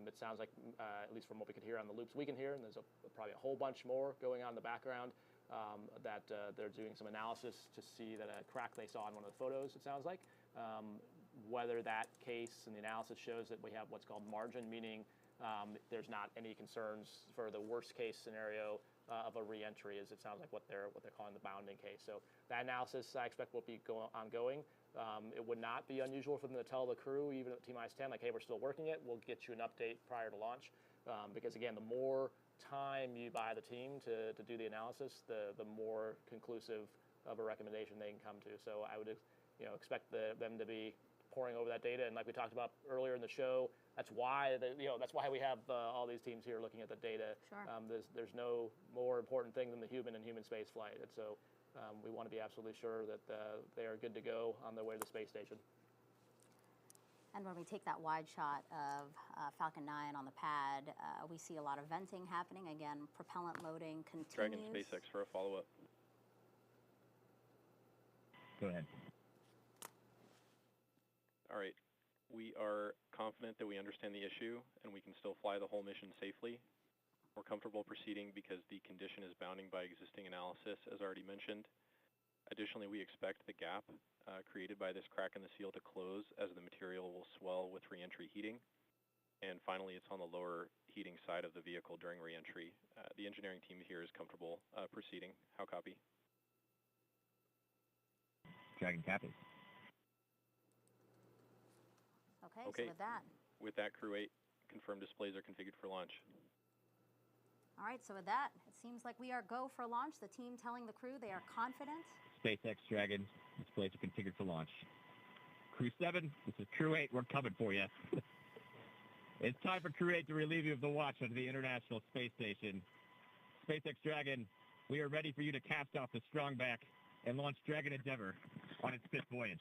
it sounds like, at least from what we could hear on the loops we can hear, and there's probably a whole bunch more going on in the background, that they're doing some analysis to see that a crack they saw in one of the photos, it sounds like. Whether that case and the analysis shows that we have what's called margin, meaning there's not any concerns for the worst case scenario of a reentry, as it sounds like what they're calling the bounding case. So that analysis I expect will be ongoing. It would not be unusual for them to tell the crew, even at T-minus 10, like, hey, we're still working it. We'll get you an update prior to launch. Because again, the more time you buy the team to do the analysis, the more conclusive of a recommendation they can come to. So I would expect them to be poring over that data, and like we talked about earlier in the show, that's why that's why we have all these teams here looking at the data. Sure. There's no more important thing than the human and human space flight, and so we want to be absolutely sure that they are good to go on their way to the space station. And when we take that wide shot of Falcon 9 on the pad, we see a lot of venting happening. Again, propellant loading continues. Dragon SpaceX for a follow-up. Go ahead. All right. We are confident that we understand the issue and we can still fly the whole mission safely. We're comfortable proceeding because the condition is bounding by existing analysis, as already mentioned. Additionally, we expect the gap created by this crack in the seal to close as the material will swell with reentry heating. And finally, it's on the lower heating side of the vehicle during reentry. The engineering team here is comfortable proceeding. How copy? Dragon copies. Okay, so with that, Crew-8, confirmed displays are configured for launch. All right, so with that, it seems like we are go for launch. The team telling the crew they are confident. SpaceX Dragon, displays are configured for launch. Crew-7, this is Crew-8, we're coming for you. It's time for Crew-8 to relieve you of the watch onto the International Space Station. SpaceX Dragon, we are ready for you to cast off the strongback and launch Dragon Endeavour on its 5th voyage.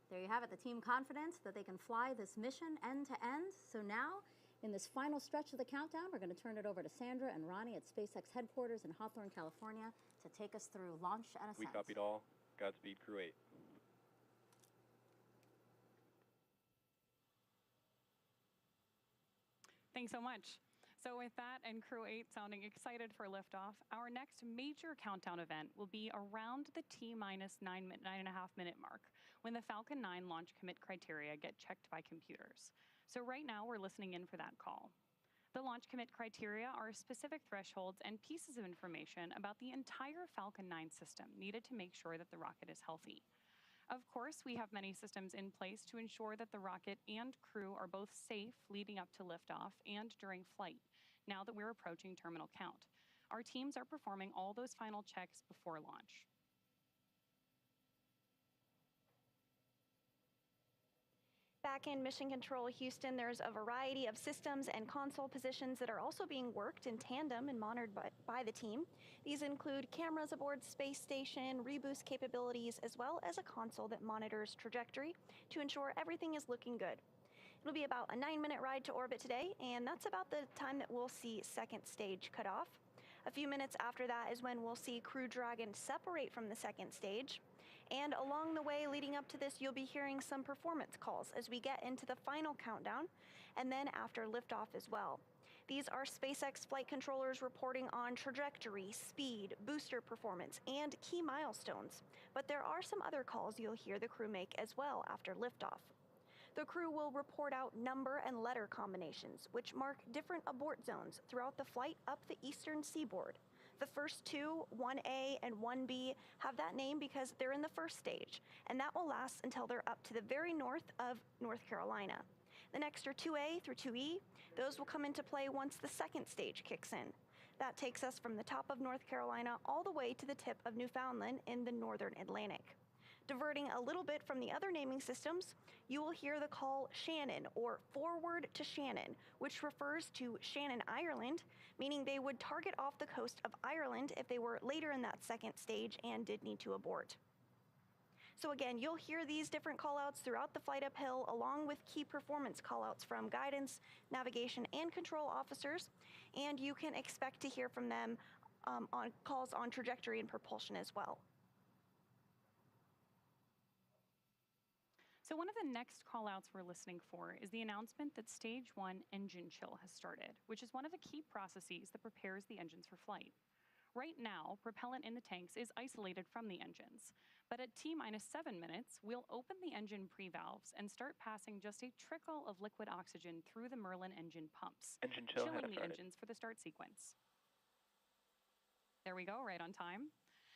There you have it, the team confident that they can fly this mission end to end. So now, in this final stretch of the countdown, we're going to turn it over to Sandra and Ronnie at SpaceX headquarters in Hawthorne, California, to take us through launch and ascent. We copied all. Godspeed, Crew-8. Thanks so much. So with that and Crew-8 sounding excited for liftoff, our next major countdown event will be around the T-minus 9.5 minute mark, when the Falcon 9 launch commit criteria get checked by computers. So right now we're listening in for that call. The launch commit criteria are specific thresholds and pieces of information about the entire Falcon 9 system needed to make sure that the rocket is healthy. Of course, we have many systems in place to ensure that the rocket and crew are both safe leading up to liftoff and during flight, now that we're approaching terminal count. Our teams are performing all those final checks before launch. Back in Mission Control Houston, there's a variety of systems and console positions that are also being worked in tandem and monitored by the team. These include cameras aboard space station, reboost capabilities, as well as a console that monitors trajectory to ensure everything is looking good. It'll be about a 9-minute ride to orbit today, and that's about the time that we'll see second stage cut off. A few minutes after that is when we'll see Crew Dragon separate from the second stage. And along the way leading up to this, you'll be hearing some performance calls as we get into the final countdown, and then after liftoff as well. These are SpaceX flight controllers reporting on trajectory, speed, booster performance, and key milestones. But there are some other calls you'll hear the crew make as well after liftoff. The crew will report out number and letter combinations, which mark different abort zones throughout the flight up the eastern seaboard. The first two, 1A and 1B, have that name because they're in the first stage, and that will last until they're up to the very north of North Carolina. The next are 2A through 2E. Those will come into play once the second stage kicks in. That takes us from the top of North Carolina all the way to the tip of Newfoundland in the northern Atlantic. Diverting a little bit from the other naming systems, you will hear the call Shannon, or Forward to Shannon, which refers to Shannon, Ireland, meaning they would target off the coast of Ireland if they were later in that second stage and did need to abort. So again, you'll hear these different callouts throughout the flight uphill, along with key performance callouts from guidance, navigation, and control officers, and you can expect to hear from them on calls on trajectory and propulsion as well. So one of the next callouts we're listening for is the announcement that Stage 1 engine chill has started, which is one of the key processes that prepares the engines for flight. Right now, propellant in the tanks is isolated from the engines, but at T-minus 7 minutes, we'll open the engine pre-valves and start passing just a trickle of liquid oxygen through the Merlin engine pumps, Engine chill has chilling the started. engines for the start sequence. There we go, right on time.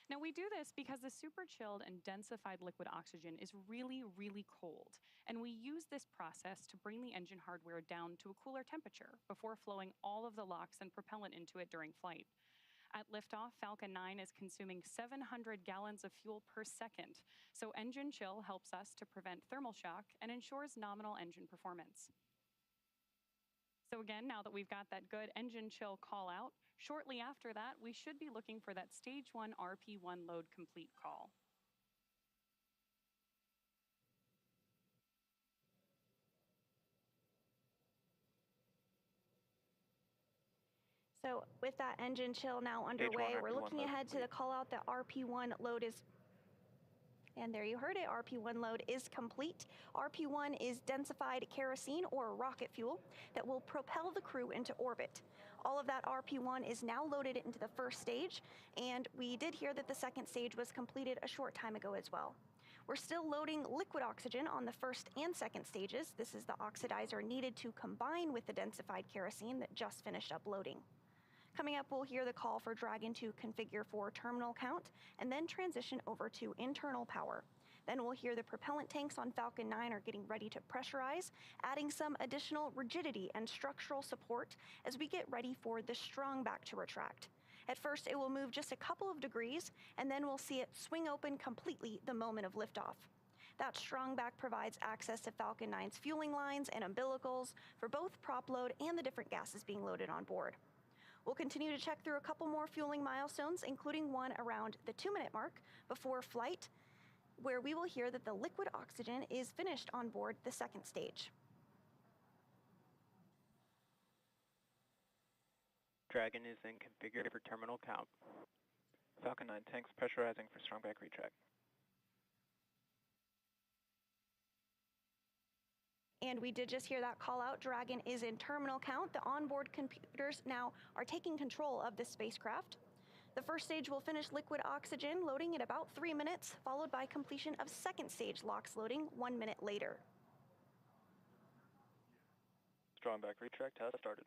Now we do this because the super chilled and densified liquid oxygen is really, really cold, and we use this process to bring the engine hardware down to a cooler temperature before flowing all of the LOX and propellant into it during flight. At liftoff, Falcon 9 is consuming 700 gallons of fuel per second, so engine chill helps us to prevent thermal shock and ensures nominal engine performance. So again, now that we've got that good engine chill call out, shortly after that, we should be looking for that Stage 1 RP1 load complete call. So with that engine chill now underway, we're looking ahead to the call out that RP1 load is, and there you heard it, RP1 load is complete. RP1 is densified kerosene or rocket fuel that will propel the crew into orbit. All of that RP1 is now loaded into the first stage, and we did hear that the second stage was completed a short time ago as well. We're still loading liquid oxygen on the first and second stages. This is the oxidizer needed to combine with the densified kerosene that just finished up loading. Coming up, we'll hear the call for Dragon to configure for terminal count and then transition over to internal power. Then we'll hear the propellant tanks on Falcon 9 are getting ready to pressurize, adding some additional rigidity and structural support as we get ready for the strong back to retract. At first, it will move just a couple of degrees, and then we'll see it swing open completely the moment of liftoff. That strong back provides access to Falcon 9's fueling lines and umbilicals for both prop load and the different gases being loaded on board. We'll continue to check through a couple more fueling milestones, including one around the 2-minute mark before flight, where we will hear that the liquid oxygen is finished on board the second stage. Dragon is then configured for terminal count. Falcon 9 tanks pressurizing for strong back retract. And we did just hear that call out. Dragon is in terminal count. The onboard computers now are taking control of the spacecraft. The first stage will finish liquid oxygen loading in about 3 minutes, followed by completion of second stage LOX loading 1 minute later. Strong back retract has started.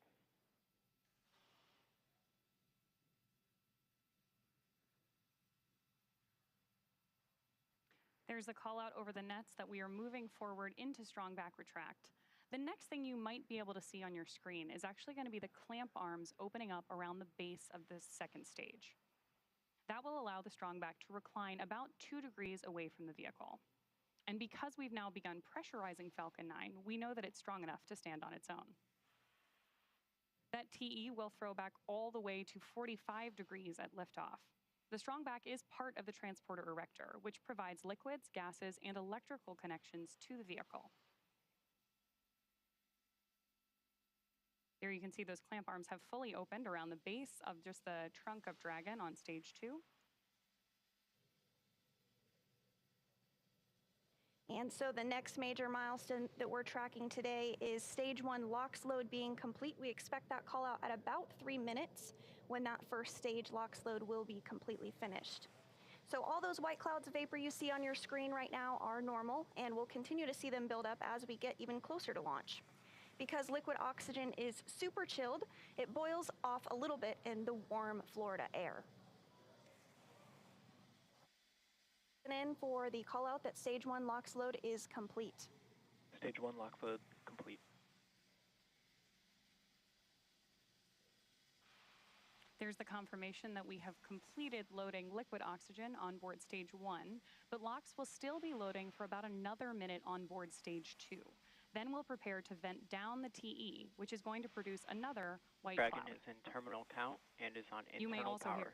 There's a call out over the nets that we are moving forward into strong back retract. The next thing you might be able to see on your screen is actually going to be the clamp arms opening up around the base of this second stage. That will allow the strong back to recline about 2 degrees away from the vehicle. And because we've now begun pressurizing Falcon 9, we know that it's strong enough to stand on its own. That TE will throw back all the way to 45 degrees at liftoff. The strong back is part of the transporter erector, which provides liquids, gases, and electrical connections to the vehicle. There you can see those clamp arms have fully opened around the base of just the trunk of Dragon on stage 2. And so the next major milestone that we're tracking today is stage 1 LOX load being complete. We expect that call out at about 3 minutes when that first stage LOX load will be completely finished. So all those white clouds of vapor you see on your screen right now are normal, and we'll continue to see them build up as we get even closer to launch. Because liquid oxygen is super chilled, it boils off a little bit in the warm Florida air. In for the call out that stage 1 LOX load is complete. Stage 1 LOX load complete. There's the confirmation that we have completed loading liquid oxygen on board stage 1, but LOX will still be loading for about another minute on board stage 2. Then we'll prepare to vent down the TE, which is going to produce another white Dragon cloud. is in terminal count and is on You may internal also power. hear.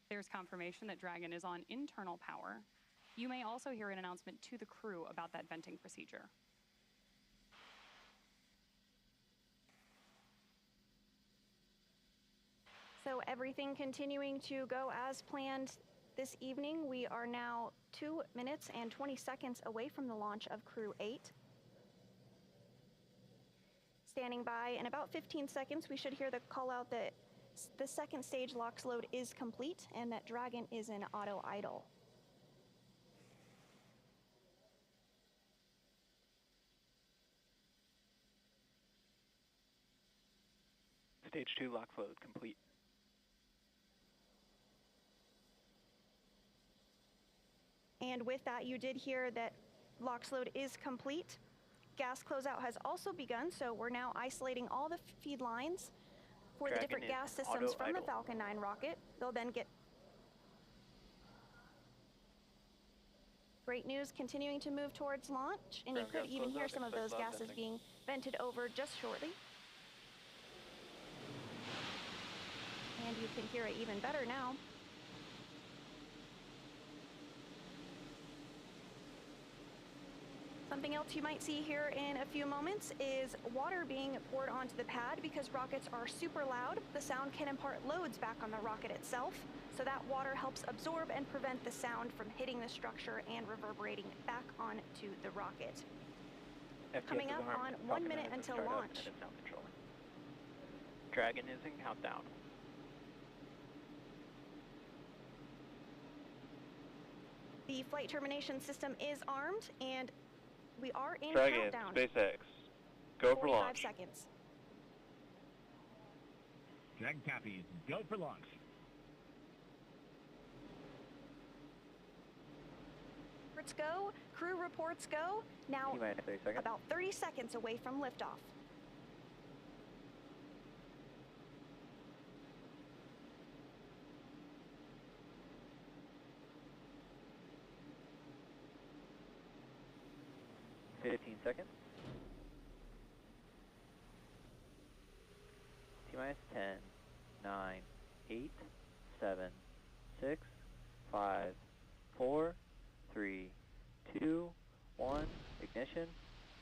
There's confirmation that Dragon is on internal power. You may also hear an announcement to the crew about that venting procedure. So everything continuing to go as planned this evening. We are now 2 minutes and 20 seconds away from the launch of Crew-8. Standing by in about 15 seconds, we should hear the call out that the second stage LOX load is complete and that Dragon is in auto idle. Stage 2 LOX load complete. And with that, you did hear that LOX load is complete. Gas closeout has also begun, so we're now isolating all the feed lines for the different gas systems from the Falcon 9 rocket. They'll then get great news, continuing to move towards launch, and you could even hear some of those gases being vented over just shortly. And you can hear it even better now. Something else you might see here in a few moments is water being poured onto the pad. Because rockets are super loud, the sound can impart loads back on the rocket itself, so that water helps absorb and prevent the sound from hitting the structure and reverberating back onto the rocket. Coming up on 1 minute until launch. Dragon is in countdown. The flight termination system is armed, and we are in Dragon, countdown. SpaceX, go for 45 launch. seconds. Dragon copies. Go for launch. Reports go. Crew reports go. Now T-minus 30 seconds. about 30 seconds away from liftoff. Seconds. T-minus 10, 9, 8, 7, 6, 5, 4, 3, 2, 1. Ignition.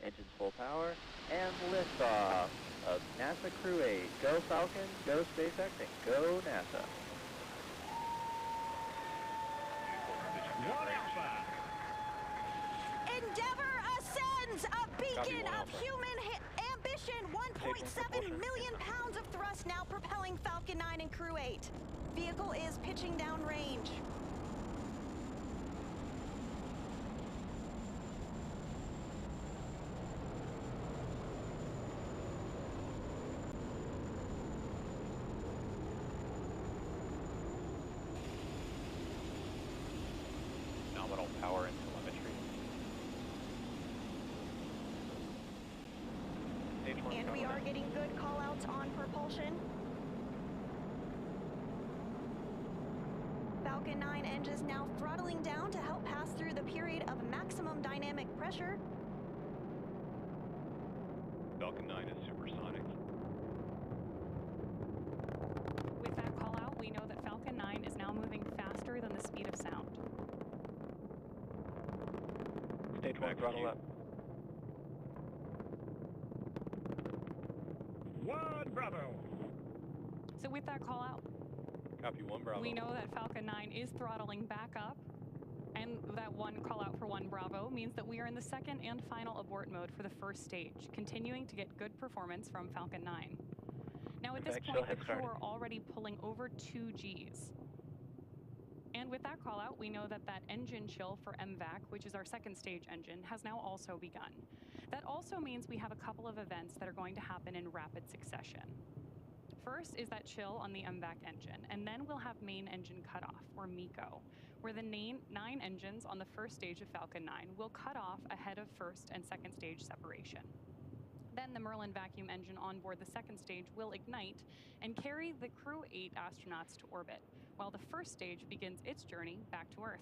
Engines full power. And liftoff of NASA Crew-8. Go Falcon, go SpaceX, and go NASA. Endeavour ascends, a beacon of human ambition. 1.7 million pounds of thrust now propelling Falcon 9 and Crew-8. Vehicle is pitching down range. Nominal power and telemetry. And we are getting good call-outs on propulsion. Falcon 9 engines now throttling down to help pass through the period of maximum dynamic pressure. Falcon 9 is supersonic. With that call out, we know that Falcon 9 is now moving faster than the speed of sound. Stage 1 throttle up. 1 Bravo. So with that call out, Copy 1 Bravo. we know that Falcon 9 is throttling back up, and that one call out for 1 Bravo means that we are in the second and final abort mode for the first stage, continuing to get good performance from Falcon 9. Now at this point, the crew are already pulling over 2 Gs. And with that call out, we know that that engine chill for MVAC, which is our second stage engine, has now also begun. That also means we have a couple of events that are going to happen in rapid succession. First is that chill on the MVAC engine, and then we'll have main engine cutoff, or MECO, where the 9 engines on the first stage of Falcon 9 will cut off ahead of first and second stage separation. Then the Merlin vacuum engine on board the second stage will ignite and carry the Crew-8 astronauts to orbit, while the first stage begins its journey back to Earth.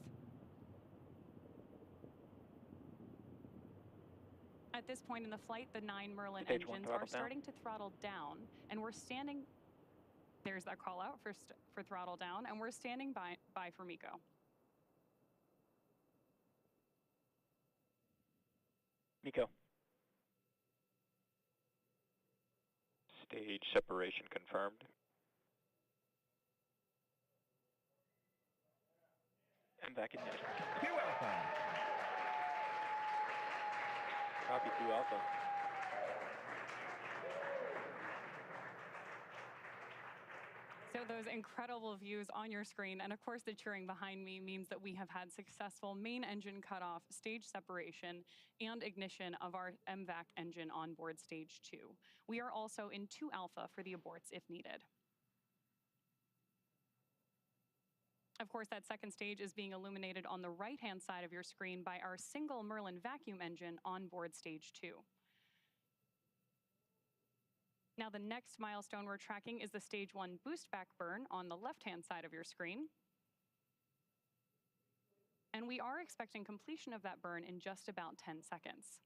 At this point in the flight, the 9 Merlin Stage engines are starting to throttle down, and we're standing. There's that call out for throttle down, and we're standing by for MECO. MECO. Stage separation confirmed. And back ignition. 2 Alpha. Copy 2 Alpha. So those incredible views on your screen, and of course the cheering behind me, means that we have had successful main engine cutoff, stage separation, and ignition of our MVAC engine on board stage 2. We are also in 2 Alpha for the aborts if needed. Of course, that second stage is being illuminated on the right-hand side of your screen by our single Merlin vacuum engine on board stage 2. Now, the next milestone we're tracking is the stage 1 boost back burn on the left-hand side of your screen. And we are expecting completion of that burn in just about 10 seconds.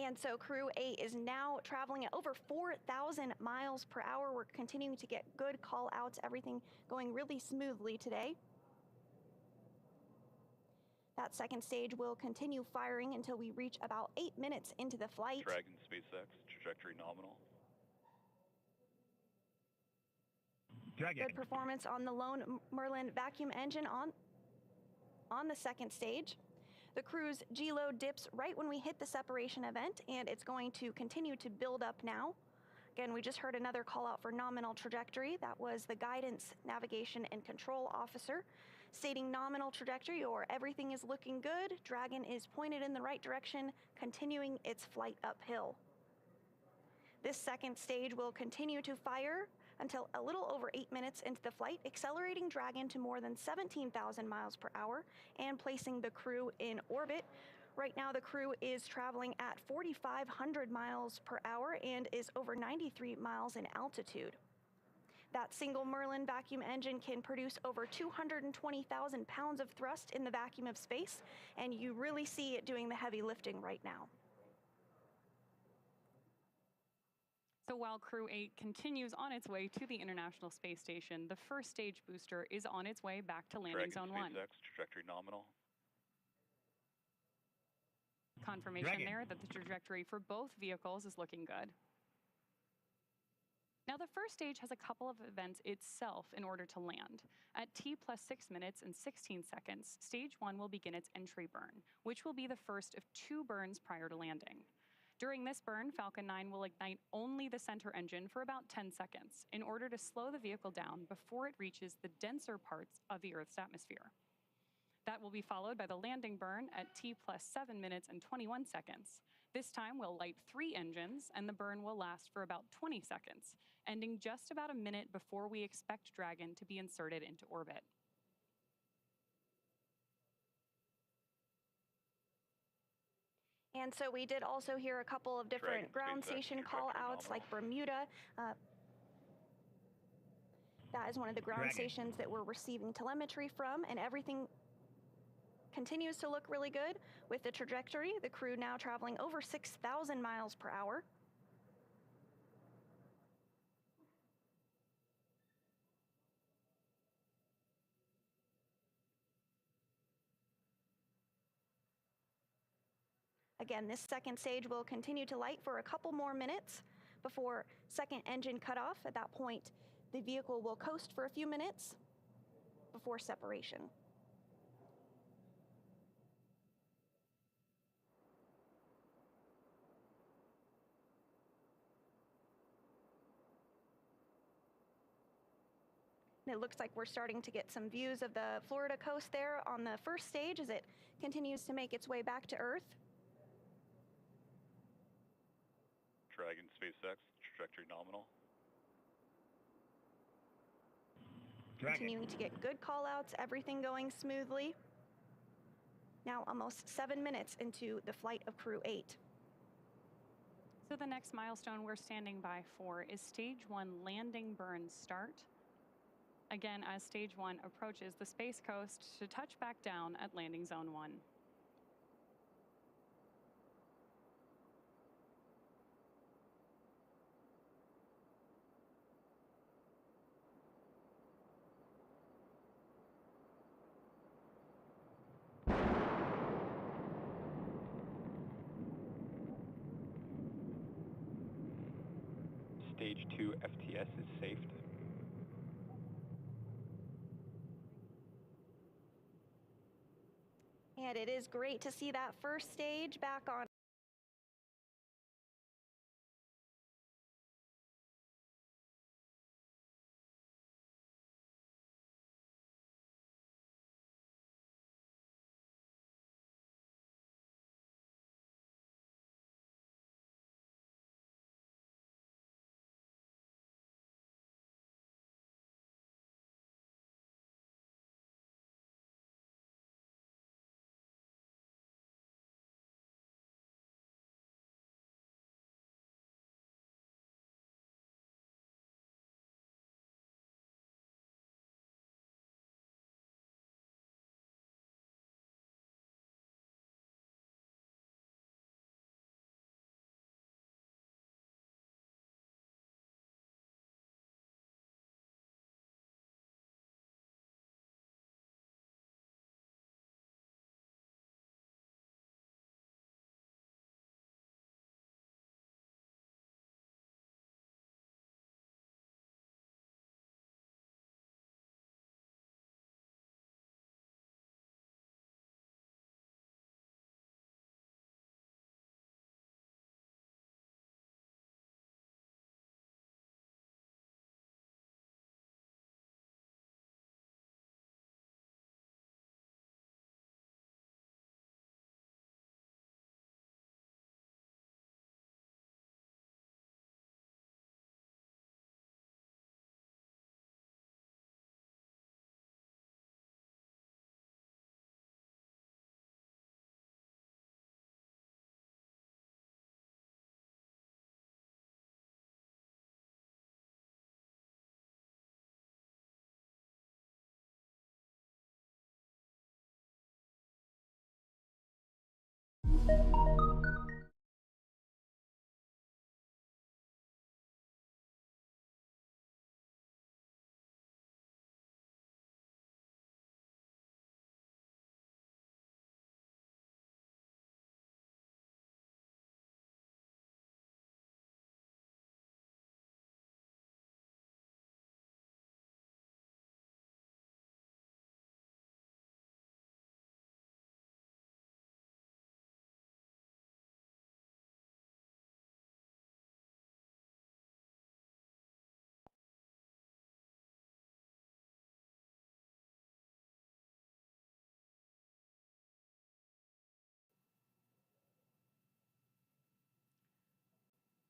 And so Crew-8 is now traveling at over 4,000 miles per hour. We're continuing to get good call outs, everything going really smoothly today. That second stage will continue firing until we reach about 8 minutes into the flight. Dragon SpaceX, trajectory nominal. Dragon. Good performance on the lone Merlin vacuum engine on the second stage. The crew's G-load dips right when we hit the separation event, and it's going to continue to build up now. Again, we just heard another call out for nominal trajectory. That was the guidance, navigation, and control officer stating nominal trajectory, or everything is looking good. Dragon is pointed in the right direction, continuing its flight uphill. This second stage will continue to fire until a little over 8 minutes into the flight, accelerating Dragon to more than 17,000 miles per hour and placing the crew in orbit. Right now, the crew is traveling at 4,500 miles per hour and is over 93 miles in altitude. That single Merlin vacuum engine can produce over 220,000 pounds of thrust in the vacuum of space, and you really see it doing the heavy lifting right now. So while Crew-8 continues on its way to the International Space Station, the first stage booster is on its way back to landing zone 1. SpaceX, trajectory nominal. Confirmation there that the trajectory for both vehicles is looking good. Now, the first stage has a couple of events itself in order to land. At T plus 6 minutes and 16 seconds, stage 1 will begin its entry burn, which will be the first of 2 burns prior to landing. During this burn, Falcon 9 will ignite only the center engine for about 10 seconds in order to slow the vehicle down before it reaches the denser parts of the Earth's atmosphere. That will be followed by the landing burn at T plus 7 minutes and 21 seconds. This time we'll light 3 engines, and the burn will last for about 20 seconds, ending just about a minute before we expect Dragon to be inserted into orbit. And so we did also hear a couple of different ground station call outs like Bermuda. That is one of the ground stations that we're receiving telemetry from, and everything continues to look really good with the trajectory. The crew now traveling over 6,000 miles per hour. Again, this second stage will continue to light for a couple more minutes before second engine cutoff. At that point, the vehicle will coast for a few minutes before separation. And it looks like we're starting to get some views of the Florida coast there on the first stage as it continues to make its way back to Earth. Dragon SpaceX, trajectory nominal. Continuing to get good call outs, everything going smoothly. Now almost 7 minutes into the flight of Crew-8. So the next milestone we're standing by for is Stage 1 landing burn start. Again, as Stage 1 approaches the Space Coast to touch back down at Landing Zone 1. Stage 2 FTS is saved. And it is great to see that first stage back on.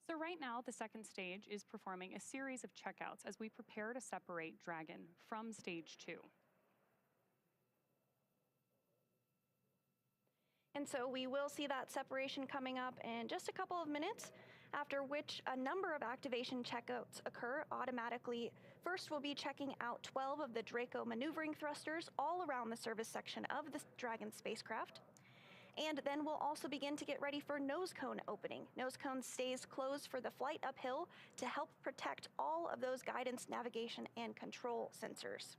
So right now, the second stage is performing a series of checkouts as we prepare to separate Dragon from Stage 2. And so we will see that separation coming up in just a couple of minutes, after which a number of activation checkouts occur automatically. First, we'll be checking out 12 of the Draco maneuvering thrusters all around the service section of the Dragon spacecraft. And then we'll also begin to get ready for nose cone opening. Nose cone stays closed for the flight uphill to help protect all of those guidance, navigation, and control sensors.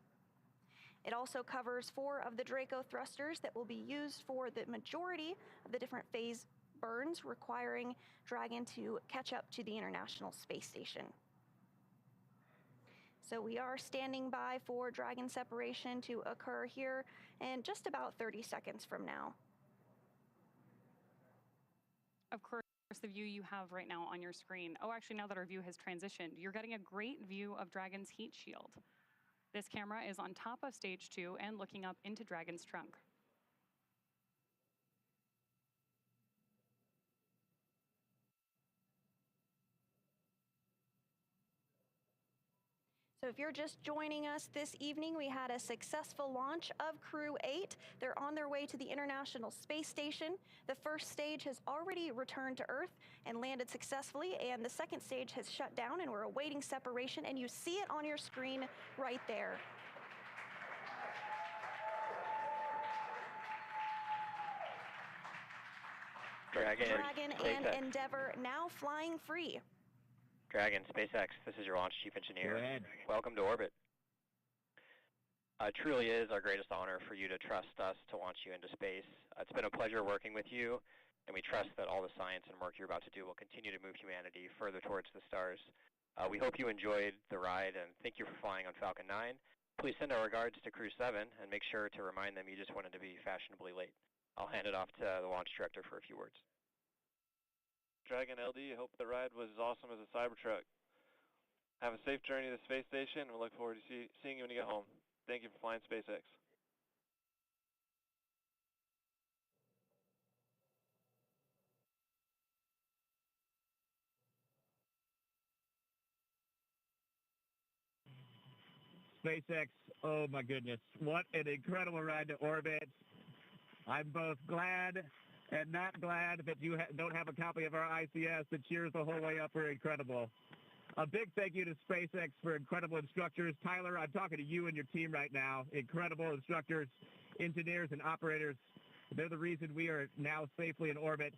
It also covers 4 of the Draco thrusters that will be used for the majority of the different phase burns, requiring Dragon to catch up to the International Space Station. So we are standing by for Dragon separation to occur here in just about 30 seconds from now. Of course, the view you have right now on your screen, actually now that our view has transitioned, you're getting a great view of Dragon's heat shield. This camera is on top of Stage 2 and looking up into Dragon's trunk. So if you're just joining us this evening, we had a successful launch of Crew-8. They're on their way to the International Space Station. The first stage has already returned to Earth and landed successfully, and the second stage has shut down, and we're awaiting separation, and you see it on your screen right there. Dragon and Endeavour now flying free. Dragon, SpaceX, this is your launch chief engineer. Go ahead. Welcome to orbit. It truly is our greatest honor for you to trust us to launch you into space. It's been a pleasure working with you, and we trust that all the science and work you're about to do will continue to move humanity further towards the stars. We hope you enjoyed the ride, and thank you for flying on Falcon 9. Please send our regards to Crew-7, and make sure to remind them you just wanted to be fashionably late. I'll hand it off to the launch director for a few words. Dragon LD, I hope the ride was as awesome as a Cybertruck. Have a safe journey to the space station, and we look forward to seeing you when you get home. Thank you for flying SpaceX. SpaceX, oh my goodness, what an incredible ride to orbit. I'm both glad and not glad that you don't have a copy of our ICS. The cheers the whole way up are incredible. A big thank you to SpaceX for incredible instructors. Tyler, I'm talking to you and your team right now. Incredible instructors, engineers, and operators. They're the reason we are now safely in orbit.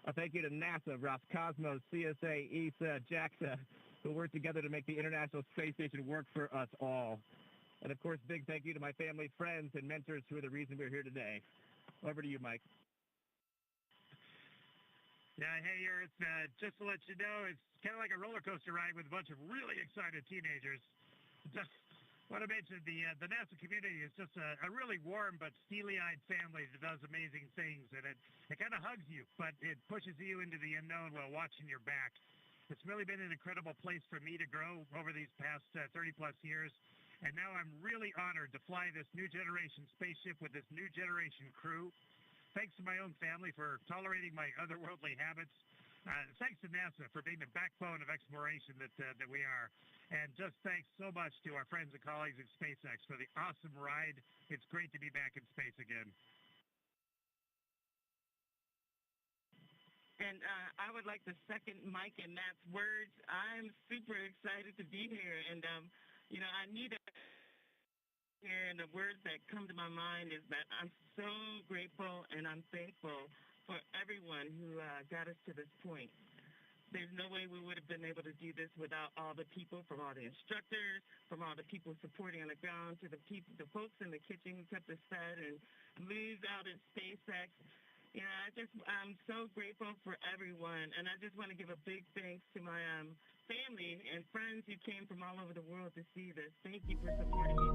A thank you to NASA, Roscosmos, CSA, ESA, JAXA, who work together to make the International Space Station work for us all. And of course, big thank you to my family, friends, and mentors who are the reason we're here today. Over to you, Mike. Yeah, hey, it's just to let you know, it's kind of like a roller coaster ride with a bunch of really excited teenagers. Just want to mention the NASA community is just a really warm but steely-eyed family that does amazing things, and it kind of hugs you, but it pushes you into the unknown while watching your back. It's really been an incredible place for me to grow over these past 30-plus years, and now I'm really honored to fly this new generation spaceship with this new generation crew. Thanks to my own family for tolerating my otherworldly habits. Thanks to NASA for being the backbone of exploration that we are. And just thanks so much to our friends and colleagues at SpaceX for the awesome ride. It's great to be back in space again. And I would like to second Mike and Matt's words. I'm super excited to be here. And, I need to hear, and the words that come to my mind is that I'm so grateful and I'm thankful for everyone who got us to this point. There's no way we would have been able to do this without all the people, from all the instructors, from all the people supporting on the ground, to the folks in the kitchen who kept us fed, and Lou's out at SpaceX. I'm so grateful for everyone, and I just want to give a big thanks to my family and friends who came from all over the world to see this. Thank you for supporting me.